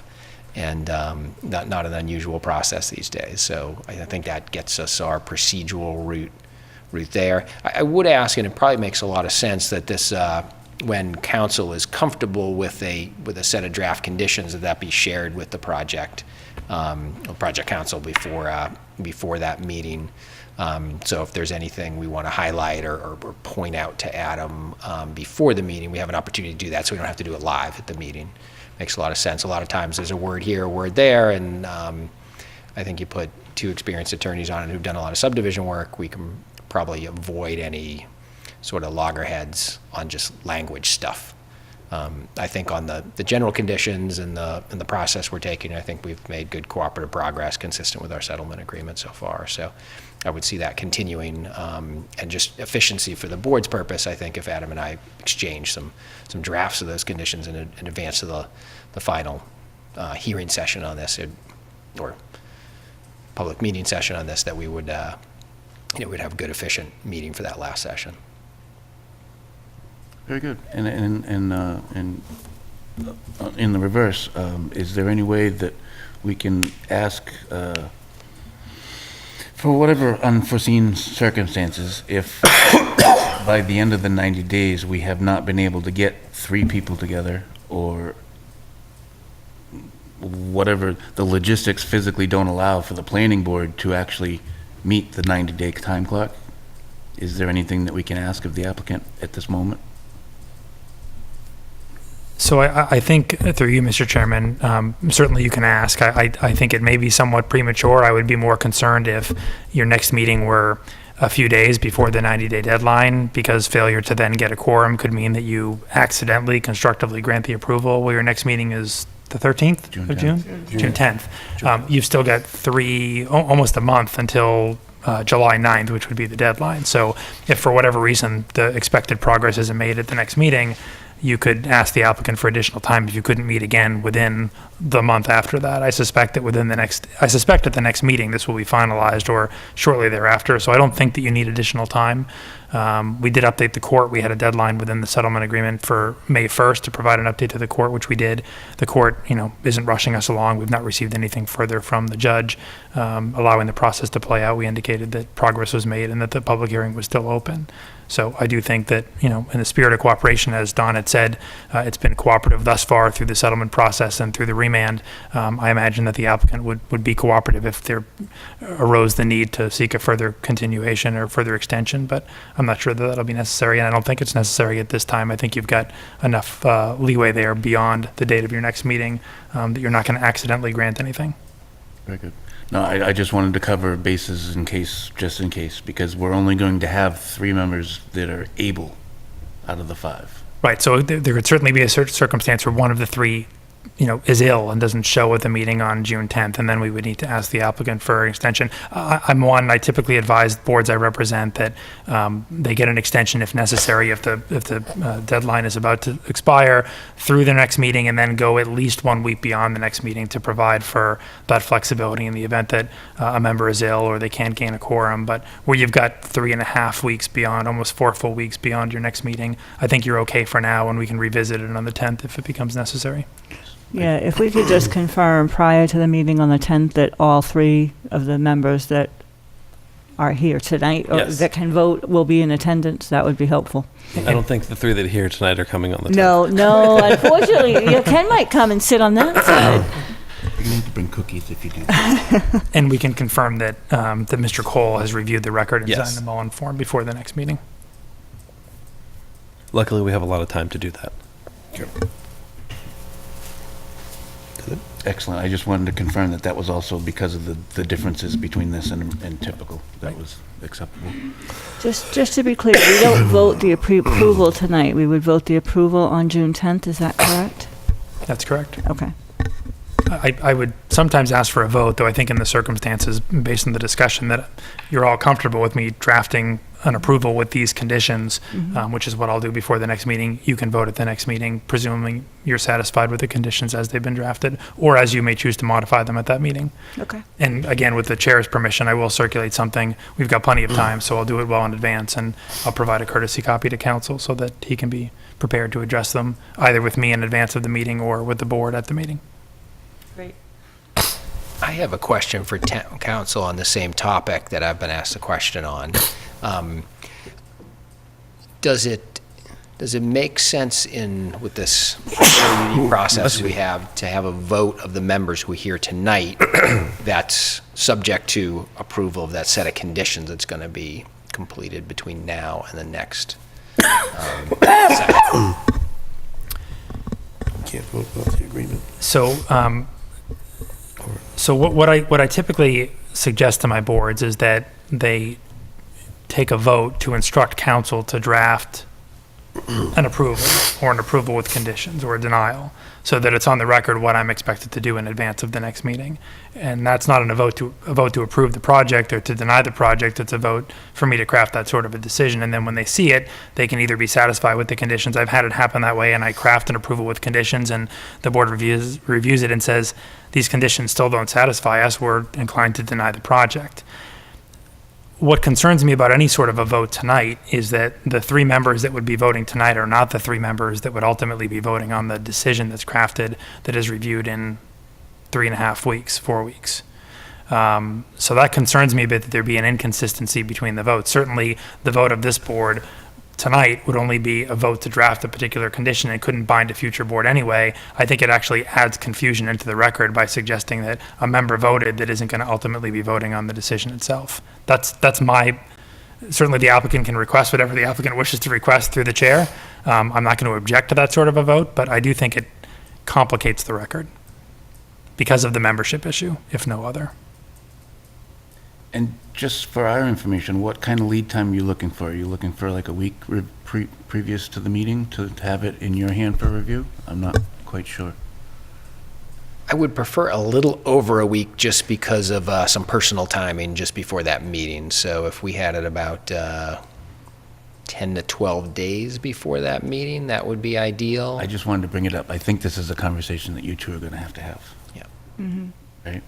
And not an unusual process these days. So I think that gets us our procedural route there. I would ask, and it probably makes a lot of sense, that this when council is comfortable with a set of draft conditions, that be shared with the project council before that meeting. So if there's anything we want to highlight or point out to Adam before the meeting, we have an opportunity to do that, so we don't have to do it live at the meeting. Makes a lot of sense. A lot of times there's a word here, a word there, and I think you put two experienced attorneys on it who've done a lot of subdivision work, we can probably avoid any sort of loggerheads on just language stuff. I think on the general conditions and the process we're taking, I think we've made good cooperative progress consistent with our settlement agreement so far. So I would see that continuing, and just efficiency for the board's purpose. I think if Adam and I exchange some drafts of those conditions in advance of the final hearing session on this, or public meeting session on this, that we would we'd have a good, efficient meeting for that last session. Very good. And in the reverse, is there any way that we can ask, for whatever unforeseen circumstances, if by the end of the 90 days we have not been able to get 3 people together, or whatever the logistics physically don't allow for the planning board to actually meet the 90-day time clock? Is there anything that we can ask of the applicant at this moment? So I think, through you, Mr. Chairman, certainly you can ask. I think it may be somewhat premature. I would be more concerned if your next meeting were a few days before the 90-day deadline, because failure to then get a quorum could mean that you accidentally, constructively grant the approval. Well, your next meeting is the 13th of June? June 10th. You've still got almost a month until July 9th, which would be the deadline. So if for whatever reason the expected progress isn't made at the next meeting, you could ask the applicant for additional time if you couldn't meet again within the month after that. I suspect at the next meeting this will be finalized, or shortly thereafter, so I don't think that you need additional time. We did update the court. We had a deadline within the settlement agreement for May 1st to provide an update to the court, which we did. The court, isn't rushing us along. We've not received anything further from the judge, allowing the process to play out. We indicated that progress was made and that the public hearing was still open. So I do think that, in the spirit of cooperation, as Don had said, it's been cooperative thus far through the settlement process and through the remand. I imagine that the applicant would be cooperative if there arose the need to seek a further continuation or further extension, but I'm not sure that that'll be necessary, and I don't think it's necessary at this time. I think you've got enough leeway there beyond the date of your next meeting that you're not going to accidentally grant anything. Very good. No, I just wanted to cover bases just in case, because we're only going to have 3 members that are able out of the 5. Right, so there could certainly be a circumstance where one of the 3 is ill and doesn't show at the meeting on June 10th, and then we would need to ask the applicant for an extension. I typically advise boards I represent that they get an extension if necessary, if the deadline is about to expire, through the next meeting, and then go at least 1 week beyond the next meeting to provide for that flexibility in the event that a member is ill or they can't gain a quorum. But where you've got 3.5 weeks beyond, almost 4 full weeks beyond your next meeting, I think you're okay for now, and we can revisit it on the 10th if it becomes necessary. Yeah, if we could just confirm prior to the meeting on the 10th that all 3 of the members that are here tonight, or Yes. that can vote, will be in attendance, that would be helpful. I don't think the 3 that are here tonight are coming on the 10th. No, unfortunately, Ken might come and sit on that side. You need to bring cookies if you do. And we can confirm that that Mr. Cole has reviewed the record and Yes. signed the Mullen form before the next meeting. Luckily, we have a lot of time to do that. Excellent. I just wanted to confirm that was also because of the differences between this and typical. That was acceptable. Just to be clear, we don't vote the approval tonight. We would vote the approval on June 10th, is that correct? That's correct. Okay. I would sometimes ask for a vote, though I think in the circumstances, based on the discussion, that you're all comfortable with me drafting an approval with these conditions, which is what I'll do before the next meeting. You can vote at the next meeting, presuming you're satisfied with the conditions as they've been drafted, or as you may choose to modify them at that meeting. Okay. And again, with the chair's permission, I will circulate something. We've got plenty of time, so I'll do it well in advance, and I'll provide a courtesy copy to council so that he can be prepared to address them either with me in advance of the meeting or with the board at the meeting. Great. I have a question for town council on the same topic that I've been asked a question on. Does it does it make sense with this very unique process we have to have a vote of the members who are here tonight that's subject to approval of that set of conditions that's going to be completed between now and the next session? Can't vote without the agreement. So, what I typically suggest to my boards is that they take a vote to instruct council to draft an approval or an approval with conditions or a denial, so that it's on the record what I'm expected to do in advance of the next meeting. And that's not a vote to approve the project or to deny the project. It's a vote for me to craft that sort of a decision. And then when they see it, they can either be satisfied with the conditions. I've had it happen that way, and I craft an approval with conditions, and the board reviews it and says, these conditions still don't satisfy us. We're inclined to deny the project. What concerns me about any sort of a vote tonight is that the three members that would be voting tonight are not the three members that would ultimately be voting on the decision that's crafted, that is reviewed in 3.5 weeks, 4 weeks. So that concerns me a bit, that there be an inconsistency between the votes. Certainly, the vote of this board tonight would only be a vote to draft a particular condition and couldn't bind a future board anyway. I think it actually adds confusion into the record by suggesting that a member voted that isn't going to ultimately be voting on the decision itself. That's my, certainly the applicant can request whatever the applicant wishes to request through the chair. I'm not going to object to that sort of a vote, but I do think it complicates the record because of the membership issue, if no other. And just for our information, what kind of lead time are you looking for? Are you looking for like a week previous to the meeting to have it in your hand for review? I'm not quite sure. I would prefer a little over a week just because of some personal timing just before that meeting. So if we had it about 10 to 12 days before that meeting, that would be ideal. I just wanted to bring it up. I think this is a conversation that you two are going to have. Yeah. Right?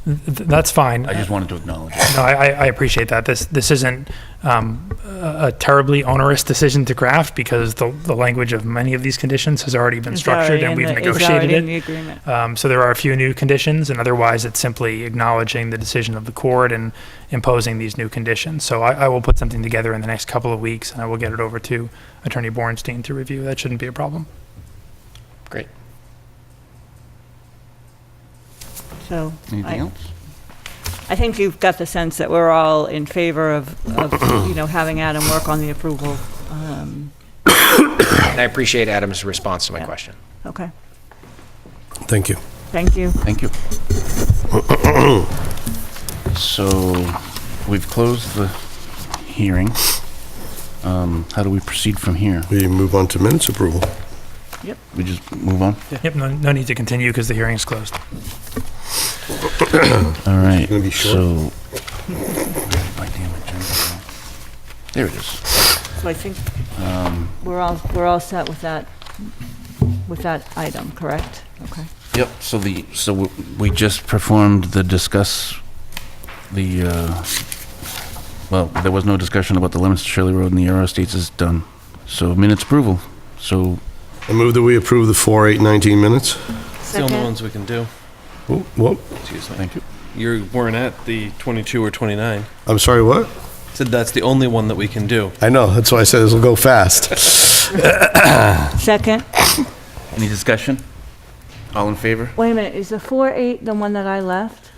That's fine. I just wanted to acknowledge it. No, I appreciate that. This isn't a terribly onerous decision to craft because the language of many of these conditions has already been structured and we've negotiated in the it. agreement. So there are a few new conditions, and otherwise it's simply acknowledging the decision of the court and imposing these new conditions. So I will put something together in the next couple of weeks, and I will get it over to Attorney Bornstein to review. That shouldn't be a problem. Great. So Anything else? I think you've got the sense that we're all in favor of having Adam work on the approval. And I appreciate Adam's response to my question. Okay, Thank you. thank you. Thank you. So we've closed the hearing. How do we proceed from here? We move on to minutes approval. We just move on? Yep, no need to continue because the hearing is closed. All right. gonna be short. So, my damn agenda. There it is. So I think we're all set with that item, correct? Okay. Yep. So we just performed the well, there was no discussion about the limits to Shirley Road and the Aero Estates is done. So minutes approval. So I move that we approve the 4/8/19 minutes. It's the only ones we can do. What? Excuse me. thank you. You weren't at the 22 or 29. I'm sorry, what? Said that's the only one that we can do. I know, that's why I said this will go fast. Second. Any discussion? All in favor? Wait a minute, is the 4/8 the one that I left?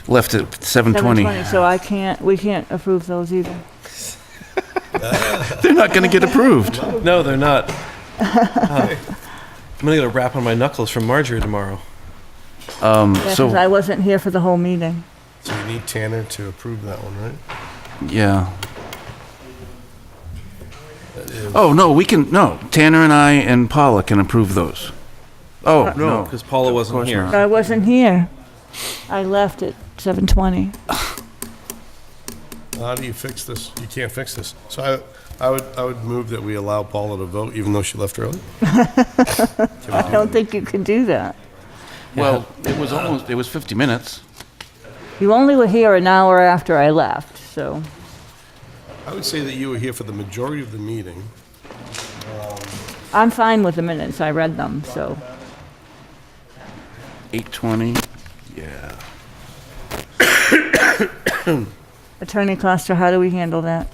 Left at 7:20. 7:20, so we can't approve those either. They're not going to get approved. No, they're not. I'm going to get a rap on my knuckles from Marjorie tomorrow. Yeah, 'cause So I wasn't here for the whole meeting. So you need Tanner to approve that one, right? yeah. Oh no, no. Tanner and I and Paula can approve those. Oh no, because Paula wasn't course here. not. I wasn't here. I left at 7:20. How do you fix this? You can't fix this. So I would move that we allow Paula to vote even though she left early. I don't think you can do that. Well, it was 50 minutes. You only were here an hour after I left, so. I would say that you were here for the majority of the meeting. I'm fine with the minutes, I read them, so. 8:20. Yeah. Attorney Costa, how do we handle that?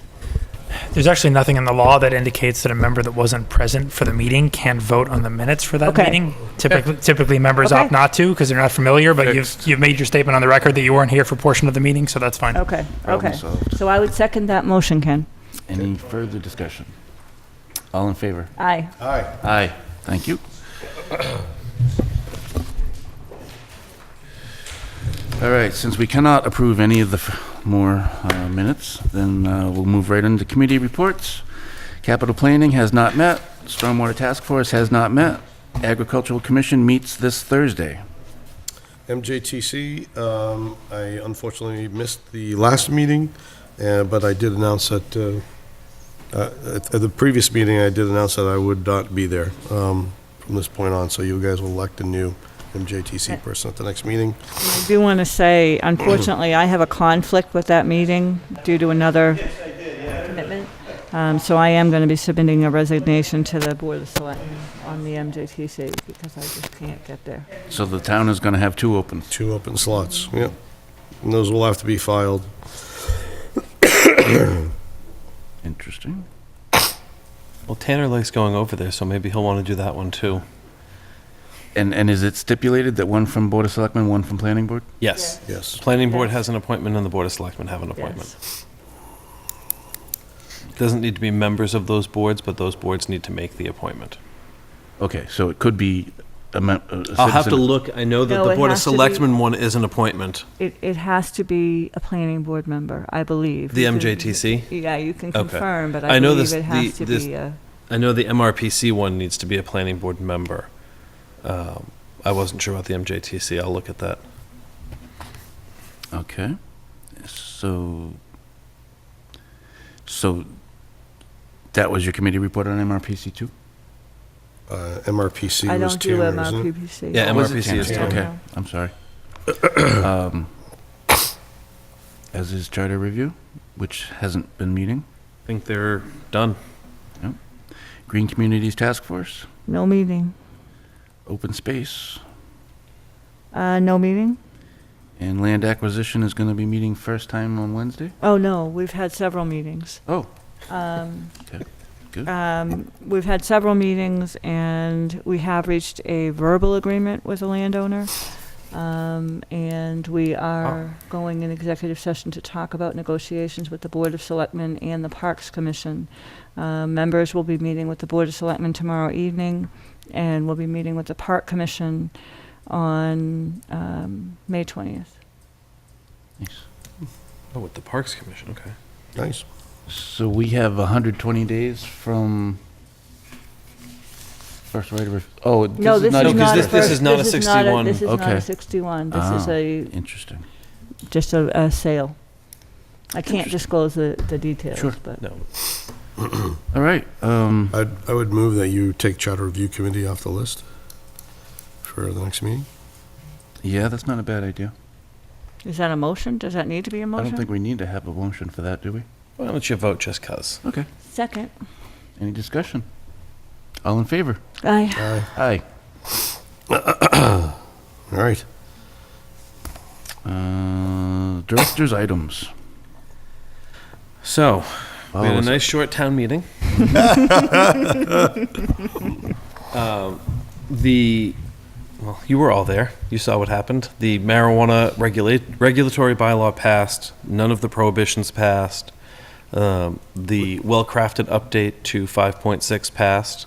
There's actually nothing in the law that indicates that a member that wasn't present for the meeting can't vote on the minutes for that Okay. meeting. Typically members Okay. opt not to because they're not familiar, but you've made your statement on the record that you weren't here for a portion of the meeting, so that's fine. Okay, Problem okay. solved. So I would second that motion, Ken. Any further discussion? All in favor? Aye. Aye. Aye. Thank you. All right, since we cannot approve any of the more minutes, then we'll move right into committee reports. Capital Planning has not met. Stormwater Task Force has not met. Agricultural Commission meets this Thursday. MJTC, I unfortunately missed the last meeting, but I did announce that, at the previous meeting, I did announce that I would not be there from this point on, so you guys will elect a new MJTC person at the next meeting. I do want to say, unfortunately, I have a conflict with that meeting due to another commitment. So I am going to be submitting a resignation to the Board of Selectmen on the MJTC because I just can't get there. So the town is going to have two opens. 2 open slots, yep. And those will have to be filed. Interesting. Well, Tanner likes going over there, so maybe he'll want to do that one too. And is it stipulated that one from Board of Selectmen, one from Planning Board? Yes. Yes. Planning Board has an appointment and the Board of Selectmen have an appointment. Yes. Doesn't need to be members of those boards, but those boards need to make the appointment. Okay, so it could be a I'll have to citizen- look. I know that No, the it Board of has to be- Selectmen one is an appointment. It has to be a planning board member, I believe. The MJTC? Yeah, you can Okay. confirm, but I I know believe this- it has to this- be a, I know the MRPC one needs to be a planning board member. I wasn't sure about the MJTC. I'll look at that. Okay. So that was your committee report on MRPC too? MRPC I was don't do Tanner, isn't it? MRPC. Yeah, Was it MRPC is Tanner? Tanner. Okay, I'm sorry. As is Charter Review, which hasn't been meeting. I think they're done. Green Communities Task Force, No meeting. Open Space, No meeting? and Land Acquisition is going to be meeting first time on Wednesday? Oh, no, we've had several meetings. Oh, good. We've had several meetings, and we have reached a verbal agreement with the landowner. And we are going in executive session to talk about negotiations with the Board of Selectmen and the Parks Commission. Members will be meeting with the Board of Selectmen tomorrow evening, and we'll be meeting with the Park Commission on May 20th. Nice. Oh, with the Parks Commission, okay. Nice. So we have 120 days from first right of, oh, this No, is this not is even- not a this first. is not a this 61. This is not Okay. a 61. This is Ah, a, Interesting. just a sale. I can't disclose the details, Sure. but. No. All right, I would move that you take Charter Review Committee off the list for the next meeting. yeah, that's not a bad idea. Is that a motion? Does that need to be a I motion? don't think we need to have a motion for that, do we? Why don't you vote just 'cause? Okay. Second. Any discussion? All in favor? Aye. Aye. Aye. All right. Director's items. So, we had a was- nice short town meeting. Well, you were all there. You saw what happened. The marijuana regulatory bylaw passed. None of the prohibitions passed. The well-crafted update to 5.6 passed.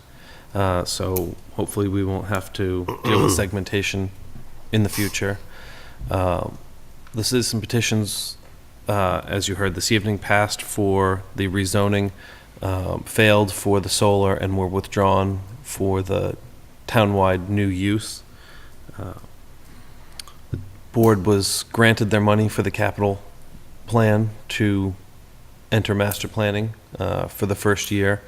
So hopefully we won't have to deal with segmentation in the future. The citizen petitions, as you heard this evening, passed for the rezoning, failed for the solar, and were withdrawn for the townwide new use. The board was granted their money for the capital plan to enter master planning for the first year.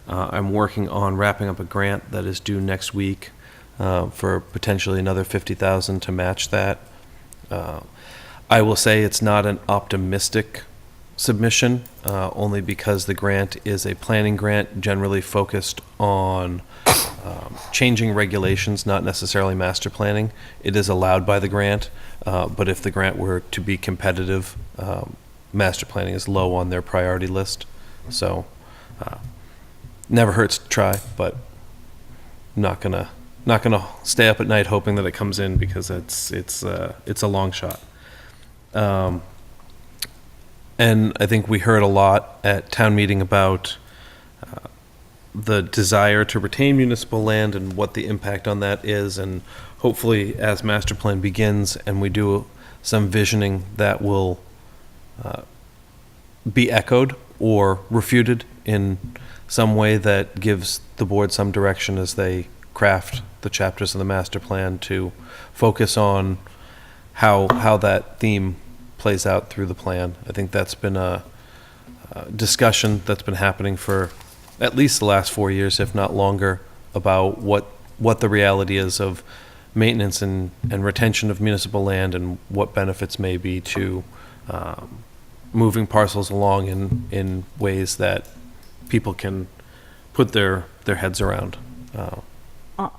I'm working on wrapping up a grant that is due next week for potentially another $50,000 to match that. I will say it's not an optimistic submission, only because the grant is a planning grant generally focused on changing regulations, not necessarily master planning. It is allowed by the grant, but if the grant were to be competitive, master planning is low on their priority list. So Never hurts to try, but not gonna stay up at night hoping that it comes in, because it's a long shot. And I think we heard a lot at town meeting about the desire to retain municipal land and what the impact on that is, and hopefully as master plan begins and we do some visioning, that will be echoed or refuted in some way that gives the board some direction as they craft the chapters of the master plan to focus on how that theme plays out through the plan. I think that's been a discussion that's been happening for at least the last 4 years, if not longer, about what the reality is of maintenance and retention of municipal land, and what benefits may be to moving parcels along in ways that people can put their heads around.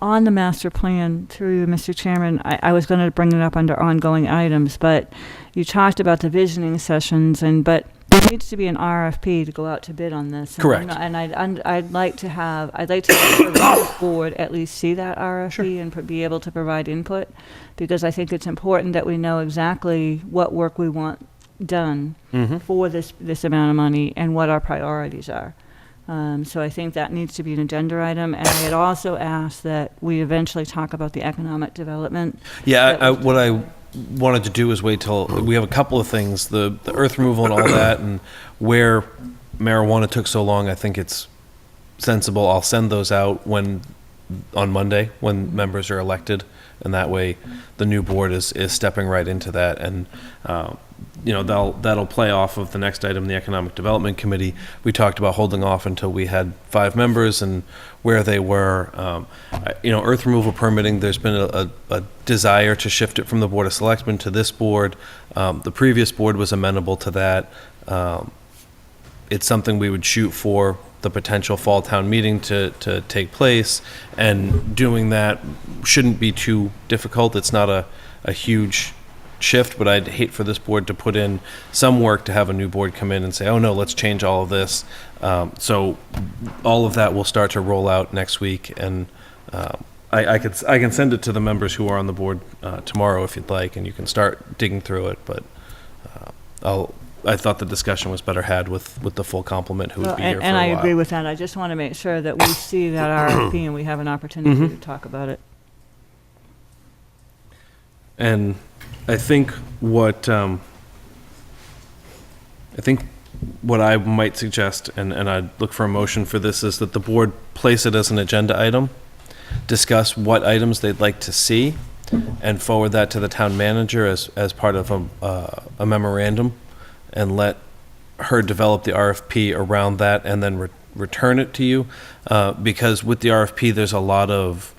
On the master plan, through you, Mr. Chairman, I was going to bring it up under ongoing items, but you talked about the visioning sessions, but there needs to be an RFP to go out to bid on this. Correct. And I'd like to have the board at least see that RFP and be able to provide input, because I think it's important that we know exactly what work we want done for this amount of money and what our priorities are. So I think that needs to be an agenda item, and I had also asked that we eventually talk about the economic development. Yeah, what I wanted to do is wait till we have a couple of things, the earth removal and all that, and where marijuana took so long. I think it's sensible. I'll send those out on Monday when members are elected, and that way the new board is stepping right into that, and that'll play off of the next item, the Economic Development Committee. We talked about holding off until we had 5 members and where they were. Earth removal permitting, there's been a desire to shift it from the Board of Selectmen to this board. The previous board was amenable to that. It's something we would shoot for the potential fall town meeting to take place, and doing that shouldn't be too difficult. It's not a huge shift, but I'd hate for this board to put in some work to have a new board come in and say, oh no, let's change all of this. So all of that will start to roll out next week, and I can send it to the members who are on the board tomorrow if you'd like, and you can start digging through it. But I thought the discussion was better had with the full complement who would be here for a while. And I agree with that. I just want to make sure that we see that RFP and we have an opportunity to talk about it. And I think what I might suggest, and I'd look for a motion for this, is that the board place it as an agenda item, discuss what items they'd like to see, and forward that to the town manager as part of a memorandum, and let her develop the RFP around that, and then return it to you. Because with the RFP, there's a lot of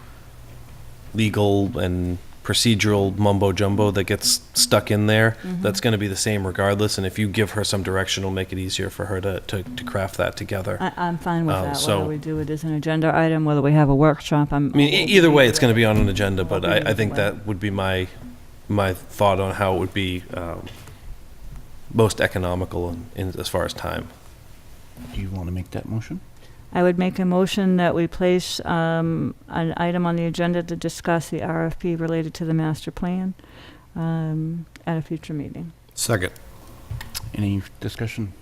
legal and procedural mumbo jumbo that gets stuck in there. That's going to be the same regardless, and if you give her some direction, it'll make it easier for her to craft that together. I'm fine with that, so- whether we do it as an agenda item, whether we have a workshop. Either way, it's going to be on an agenda, but I think that would be my thought on how it would be most economical in as far as time. Do you want to make that motion? I would make a motion that we place an item on the agenda to discuss the RFP related to the master plan at a future meeting. Second. Any discussion?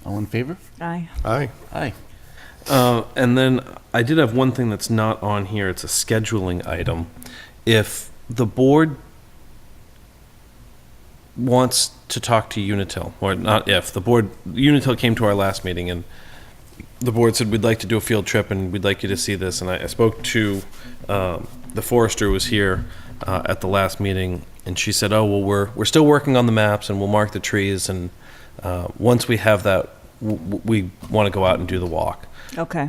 All in favor? Aye. Aye. Aye. And then I did have one thing that's not on here. It's a scheduling item. If the board wants to talk to Unitil, or not if, Unitil came to our last meeting and the board said, we'd like to do a field trip and we'd like you to see this. And I spoke to the forester who was here at the last meeting, and she said, oh, well, we're still working on the maps and we'll mark the trees. And once we have that, we want to go out and do the walk. Okay.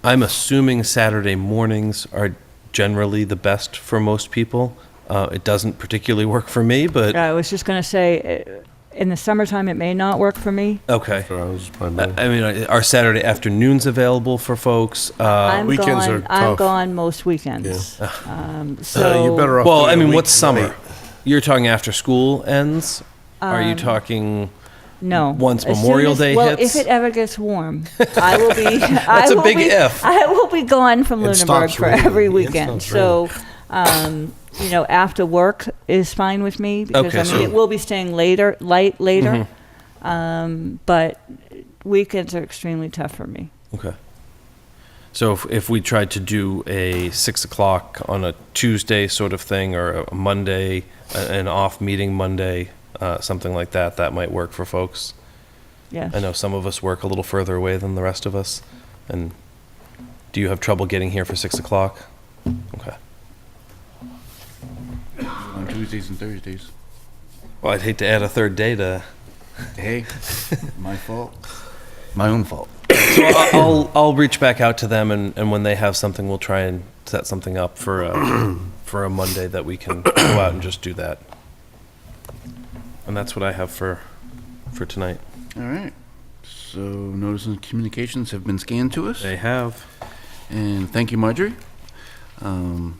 I'm assuming Saturday mornings are generally the best for most people. It doesn't particularly work for me, but I was just going to say, in the summertime, it may not work for me. okay. So I was I mean, are Saturday afternoons available for folks? weekends are I'm tough. gone most weekends. So You're better off. Well, doing I a mean, week what's summer? night. You're talking after school ends? Are you talking No. Once As soon Memorial as- Day well, hits? if it ever gets warm, I will be. That's a big if. I will be gone from It Lunenburg stops for raining. every It weekend. stops So, after work is fine with me because Okay, so- it will be staying later. But weekends are extremely tough for me. Okay. So if we tried to do a 6 o'clock on a Tuesday sort of thing, or a Monday, an off meeting Monday, something like that, that might work for folks. Yes. I know some of us work a little further away than the rest of us. And do you have trouble getting here for 6 o'clock? Okay. On Tuesdays and Thursdays. Well, I'd hate to add a third day to. Hey, my fault. My own fault. So I'll reach back out to them, and when they have something, we'll try and set something up for a Monday that we can go out and just do that. And that's what I have for tonight. All right. So notices and communications have been scanned to us. They have. And thank you, Marjorie. So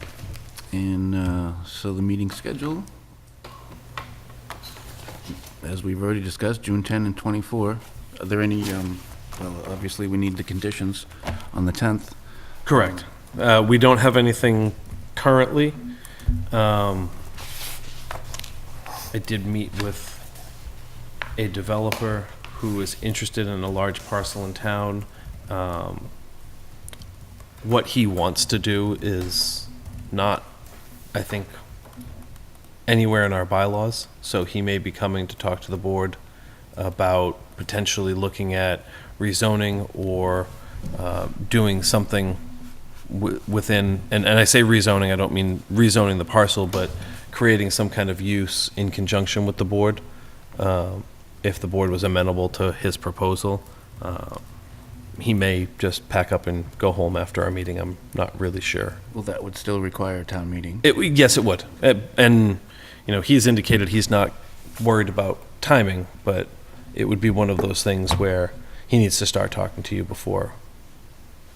the meeting schedule, as we've already discussed, June 10 and 24. Are there any, well, obviously, we need the conditions on the 10th. Correct. We don't have anything currently. I did meet with a developer who is interested in a large parcel in town. What he wants to do is not, I think, anywhere in our bylaws, so he may be coming to talk to the board about potentially looking at rezoning or doing something within, and I say rezoning, I don't mean rezoning the parcel, but creating some kind of use in conjunction with the board, if the board was amenable to his proposal. He may just pack up and go home after our meeting, I'm not really sure. Well, that would still require a town meeting. Yes, it would. And, he's indicated he's not worried about timing, but it would be one of those things where he needs to start talking to you before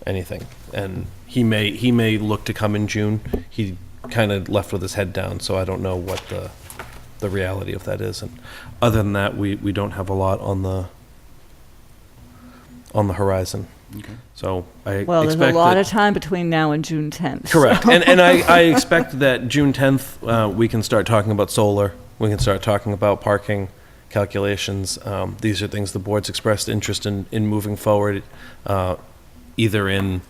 anything. And he may look to come in June. He kind of left with his head down, so I don't know what the reality of that is. And other than that, we don't have a lot on the horizon. Okay. So I Well, there's expect a lot that- of time between now and June 10th. Correct. so- And I expect that June 10th, we can start talking about solar. We can start talking about parking calculations. These are things the board's expressed interest in moving forward, either in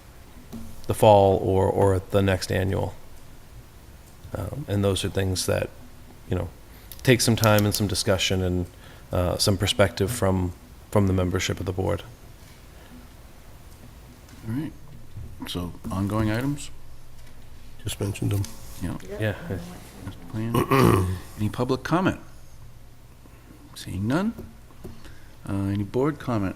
the fall or at the next annual. And those are things that, take some time and some discussion and some perspective from the membership of the board. All right. So ongoing items? Just mentioned them. Yeah. Yeah. Master plan. Any public comment? Seeing none. Any board comment?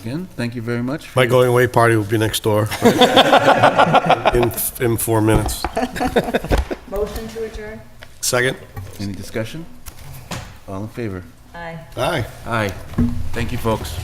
Again, thank you very much. My going away party will be next door. In 4 minutes. Motion to adjourn? Second? Any discussion? All in favor? Aye. Aye. Aye. Thank you, folks.